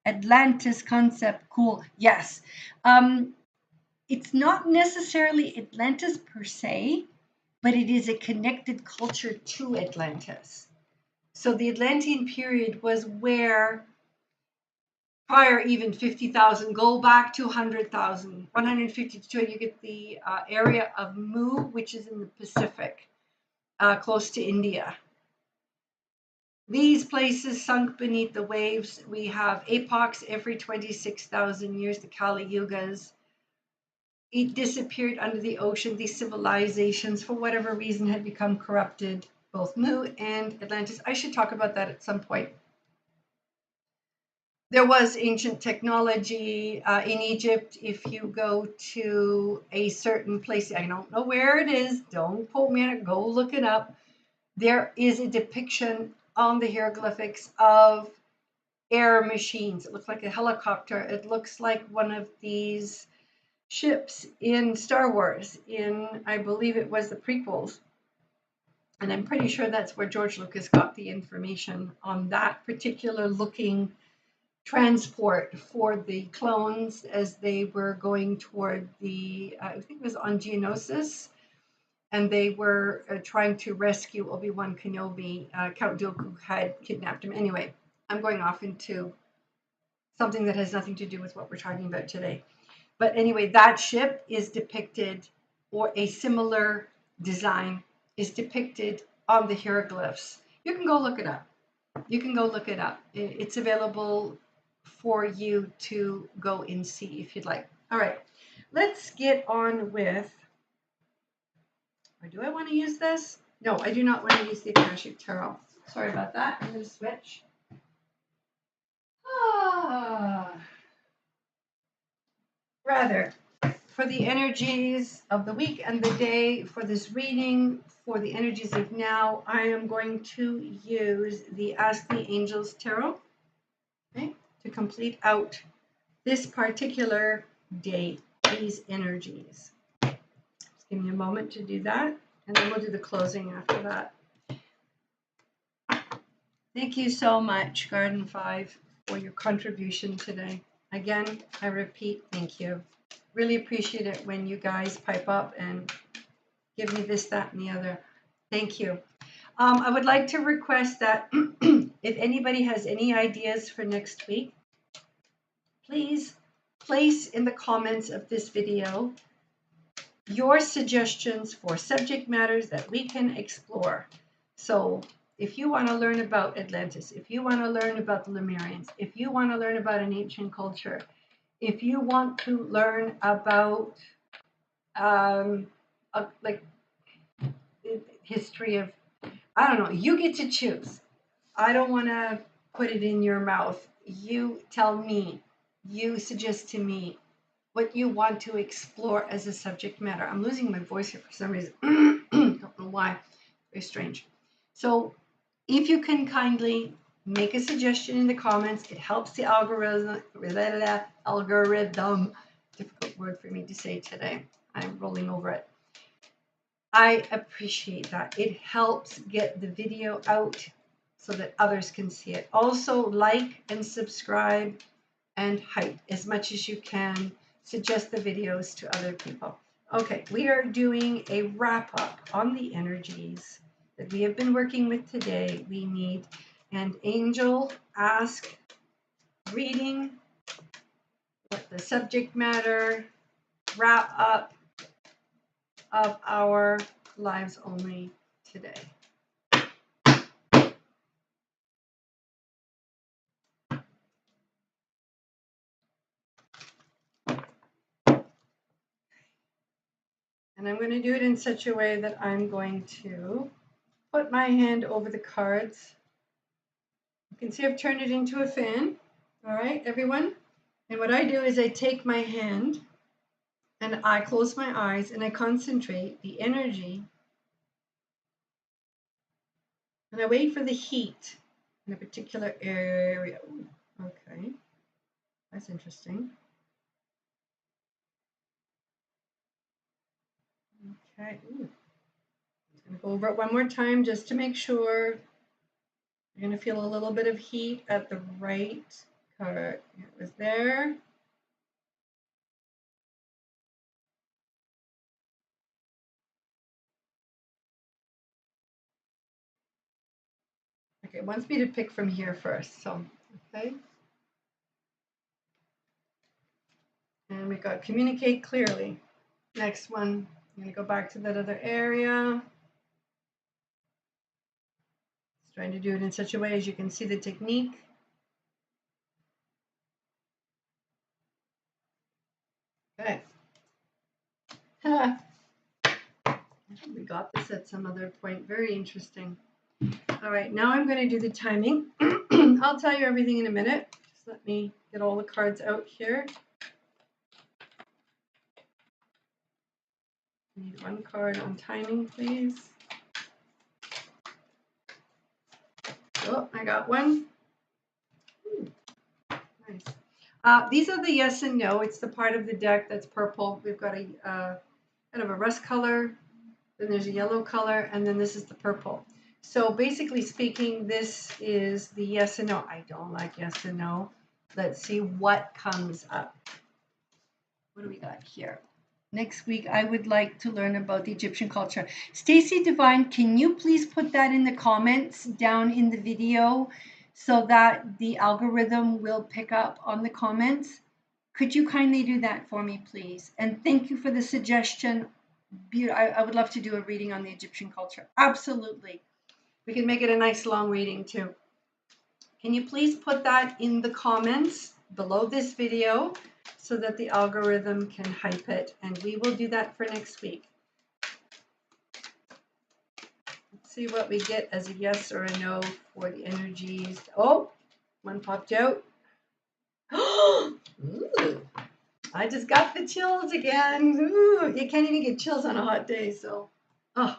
Atlantis concept, cool. Yes. It's not necessarily Atlantis per se, but it is a connected culture to Atlantis. So the Atlantean period was where, prior even 50,000, go back to 100,000, 152, you get the area of Mu, which is in the Pacific, close to India. These places sunk beneath the waves. We have epochs every 26,000 years, the Kali Yugas. It disappeared under the ocean. These civilizations, for whatever reason, had become corrupted, both Mu and Atlantis. I should talk about that at some point. There was ancient technology in Egypt. If you go to a certain place, I don't know where it is, don't quote me on it, go look it up. There is a depiction on the hieroglyphics of air machines. It looks like a helicopter. It looks like one of these ships in Star Wars, in, I believe it was the prequels. And I'm pretty sure that's where George Lucas got the information on that particular looking transport for the clones as they were going toward the, I think it was on Geonosis, and they were trying to rescue Obi-Wan Kenobi. Count Dooku had kidnapped him. Anyway, I'm going off into something that has nothing to do with what we're talking about today. But anyway, that ship is depicted, or a similar design is depicted on the hieroglyphs. You can go look it up. You can go look it up. It's available for you to go and see if you'd like. All right, let's get on with, or do I want to use this? No, I do not want to use the Akashic Tarot. Sorry about that. I'm going to switch. Rather, for the energies of the week and the day, for this reading, for the energies of now, I am going to use the Ask the Angels Tarot, okay, to complete out this particular day, these energies. Just give me a moment to do that, and then we'll do the closing after that. Thank you so much, Garden 5, for your contribution today. Again, I repeat, thank you. Really appreciate it when you guys pipe up and give me this, that, and the other. Thank you. I would like to request that if anybody has any ideas for next week, please place in the comments of this video your suggestions for subject matters that we can explore. So if you want to learn about Atlantis, if you want to learn about the Lemurians, if you want to learn about an ancient culture, if you want to learn about like history of, I don't know, you get to choose. I don't want to put it in your mouth. You tell me, you suggest to me what you want to explore as a subject matter. I'm losing my voice here for some reason. Don't know why. Very strange. So if you can kindly make a suggestion in the comments, it helps the algorithm. Difficult word for me to say today. I'm rolling over it. I appreciate that. It helps get the video out so that others can see it. Also, like and subscribe and hype as much as you can. Suggest the videos to other people. Okay, we are doing a wrap-up on the energies that we have been working with today. We need an angel ask reading, what the subject matter, wrap up of our lives only today. And I'm going to do it in such a way that I'm going to put my hand over the cards. You can see I've turned it into a fan. All right, everyone. And what I do is I take my hand and I close my eyes and I concentrate the energy. And I wait for the heat in a particular area. Ooh, okay, that's interesting. Okay, ooh. I'm going to go over it one more time just to make sure. You're going to feel a little bit of heat at the right card. It was there. Okay, it wants me to pick from here first. So, okay. And we got communicate clearly. Next one, I'm going to go back to that other area. Just trying to do it in such a way as you can see the technique. Okay. We got this at some other point. Very interesting. All right, now I'm going to do the timing. I'll tell you everything in a minute. Just let me get all the cards out here. I need one card on timing, please. Oh, I got one. Ooh, nice. These are the yes and no. It's the part of the deck that's purple. We've got a kind of a rust color, then there's a yellow color, and then this is the purple. So basically speaking, this is the yes and no. I don't like yes and no. Let's see what comes up. What do we got here? Next week, I would like to learn about the Egyptian culture. Stacy Divine, can you please put that in the comments down in the video so that the algorithm will pick up on the comments? Could you kindly do that for me, please? And thank you for the suggestion. I would love to do a reading on the Egyptian culture. Absolutely. We can make it a nice long reading too. Can you please put that in the comments below this video so that the algorithm can hype it, and we will do that for next week. Let's see what we get as a yes or a no for the energies. Oh, one popped out. Ooh, I just got the chills again. Ooh, you can't even get chills on a hot day, so. Oh,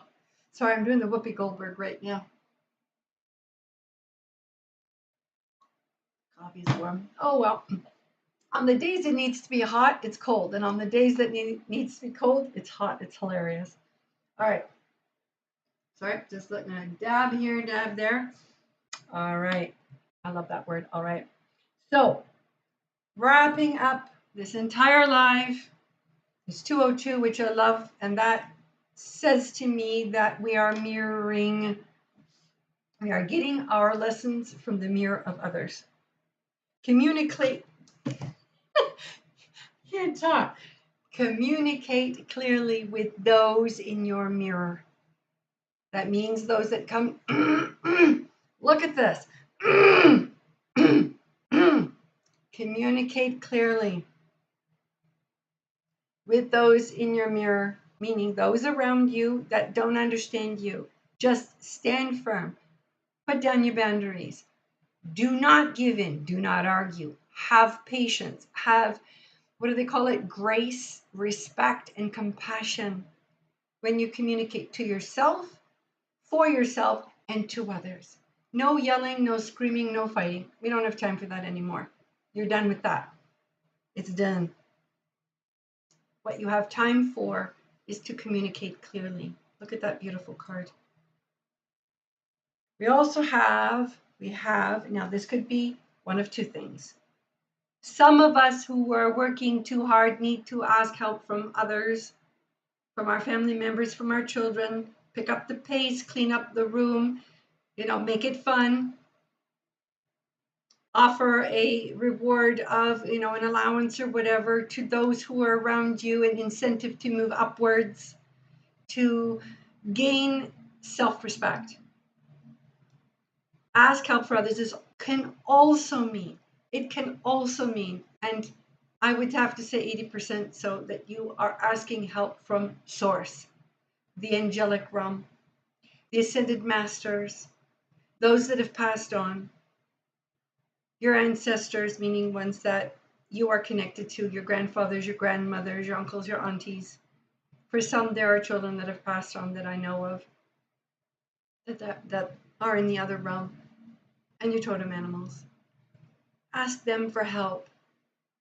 sorry, I'm doing the Whoopi Goldberg right now. Coffee's warm. Oh, well. On the days it needs to be hot, it's cold. And on the days that needs to be cold, it's hot. It's hilarious. All right. Sorry, just letting a dab here, dab there. All right. I love that word. All right. So, wrapping up this entire live, it's 2:02, which I love. And that says to me that we are mirroring, we are getting our lessons from the mirror of others. Communicate. Can't talk. Communicate clearly with those in your mirror. That means those that come, look at this. Communicate clearly with those in your mirror, meaning those around you that don't understand you. Just stand firm. Put down your boundaries. Do not give in. Do not argue. Have patience. Have, what do they call it? Grace, respect, and compassion when you communicate to yourself, for yourself, and to others. No yelling, no screaming, no fighting. We don't have time for that anymore. You're done with that. It's done. What you have time for is to communicate clearly. Look at that beautiful card. We also have, now this could be one of two things. Some of us who are working too hard need to ask help from others, from our family members, from our children. Pick up the pace, clean up the room, make it fun. Offer a reward of, an allowance or whatever to those who are around you, an incentive to move upwards, to gain self-respect. Ask help for others can also mean, and I would have to say 80% so, that you are asking help from Source, the angelic realm, the ascended masters, those that have passed on, your ancestors, meaning ones that you are connected to, your grandfathers, your grandmothers, your uncles, your aunties. For some, there are children that have passed on that I know of, that are in the other realm, and your totem animals. Ask them for help,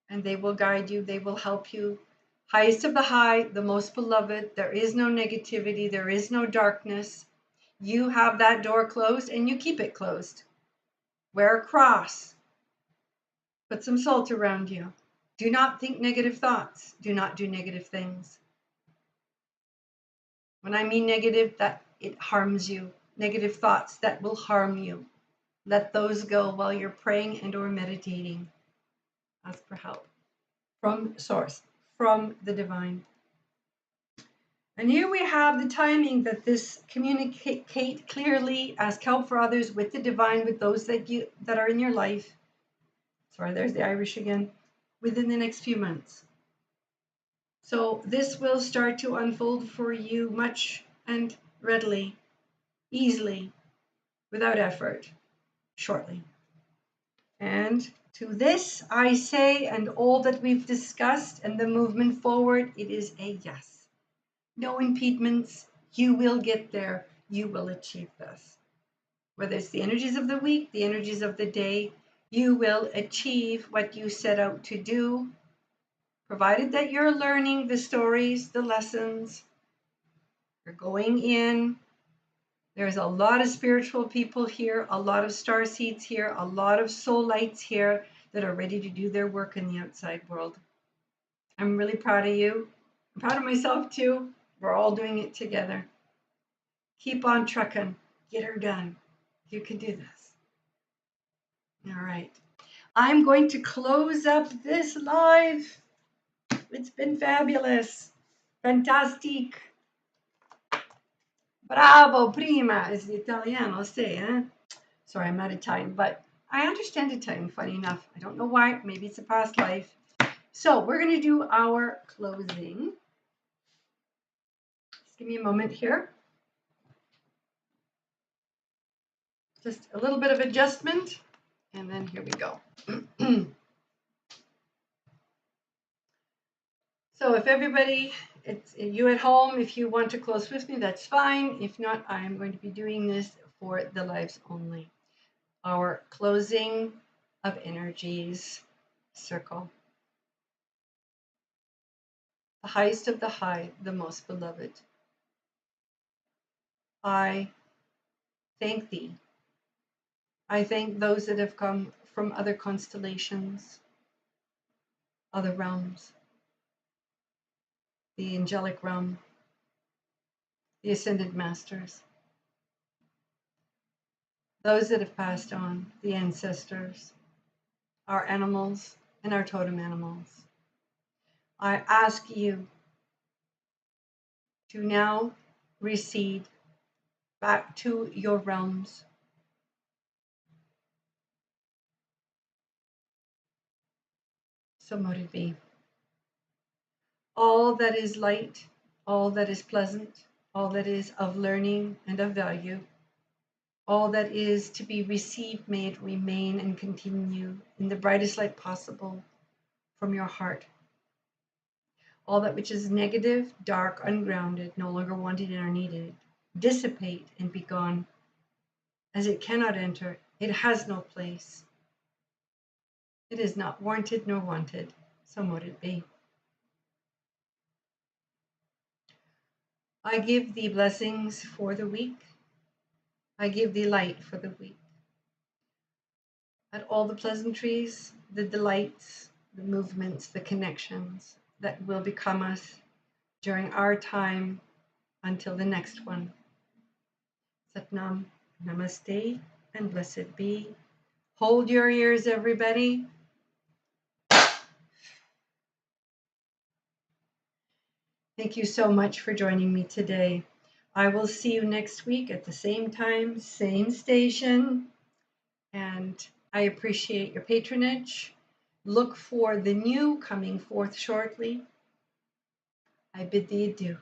and they will guide you, they will help you. Highest of the high, the most beloved, there is no negativity, there is no darkness. You have that door closed, and you keep it closed. Wear a cross. Put some salt around you. Do not think negative thoughts. Do not do negative things. When I mean negative, that it harms you. Negative thoughts that will harm you. Let those go while you're praying and or meditating. Ask for help from Source, from the divine. And here we have the timing that this communicate clearly, ask help for others with the divine, with those that are in your life. Sorry, there's the Irish again. Within the next few months. So this will start to unfold for you much and readily, easily, without effort, shortly. And to this I say, and all that we've discussed and the movement forward, it is a yes. No impediments. You will get there. You will achieve this. whether it's the energies of the week, the energies of the day, you will achieve what you set out to do, provided that you're learning the stories, the lessons, you're going in. There's a lot of spiritual people here, a lot of star seeds here, a lot of soul lights here that are ready to do their work in the outside world. I'm really proud of you. I'm proud of myself too. We're all doing it together. Keep on trucking. Get her done. You can do this. All right. I'm going to close up this live. It's been fabulous. Fantastic. Bravo, prima, as the Italianos say, eh? Sorry, I'm not Italian, but I understand Italian, funny enough. I don't know why. Maybe it's a past life. So we're going to do our closing. Just give me a moment here. Just a little bit of adjustment, and then here we go. So if everybody, it's you at home, if you want to close with me, that's fine. If not, I'm going to be doing this for the lives only. Our closing of energies circle. The highest of the high, the most beloved. I thank thee. I thank those that have come from other constellations, other realms, the angelic realm, the ascended masters, those that have passed on, the ancestors, our animals, and our totem animals. I ask you to now recede back to your realms. So mote it be. All that is light, all that is pleasant, all that is of learning and of value, all that is to be received, may it remain and continue in the brightest light possible from your heart. All that which is negative, dark, ungrounded, no longer wanted or needed, dissipate and be gone. As it cannot enter, it has no place. It is not warranted nor wanted, so mote it be. I give thee blessings for the week. I give thee light for the week. At all the pleasantries, the delights, the movements, the connections that will become us during our time until the next one. Satnam, namaste, and blessed be. Hold your ears, everybody. Thank you so much for joining me today. I will see you next week at the same time, same station. And I appreciate your patronage. Look for the new coming forth shortly. I bid thee adieu.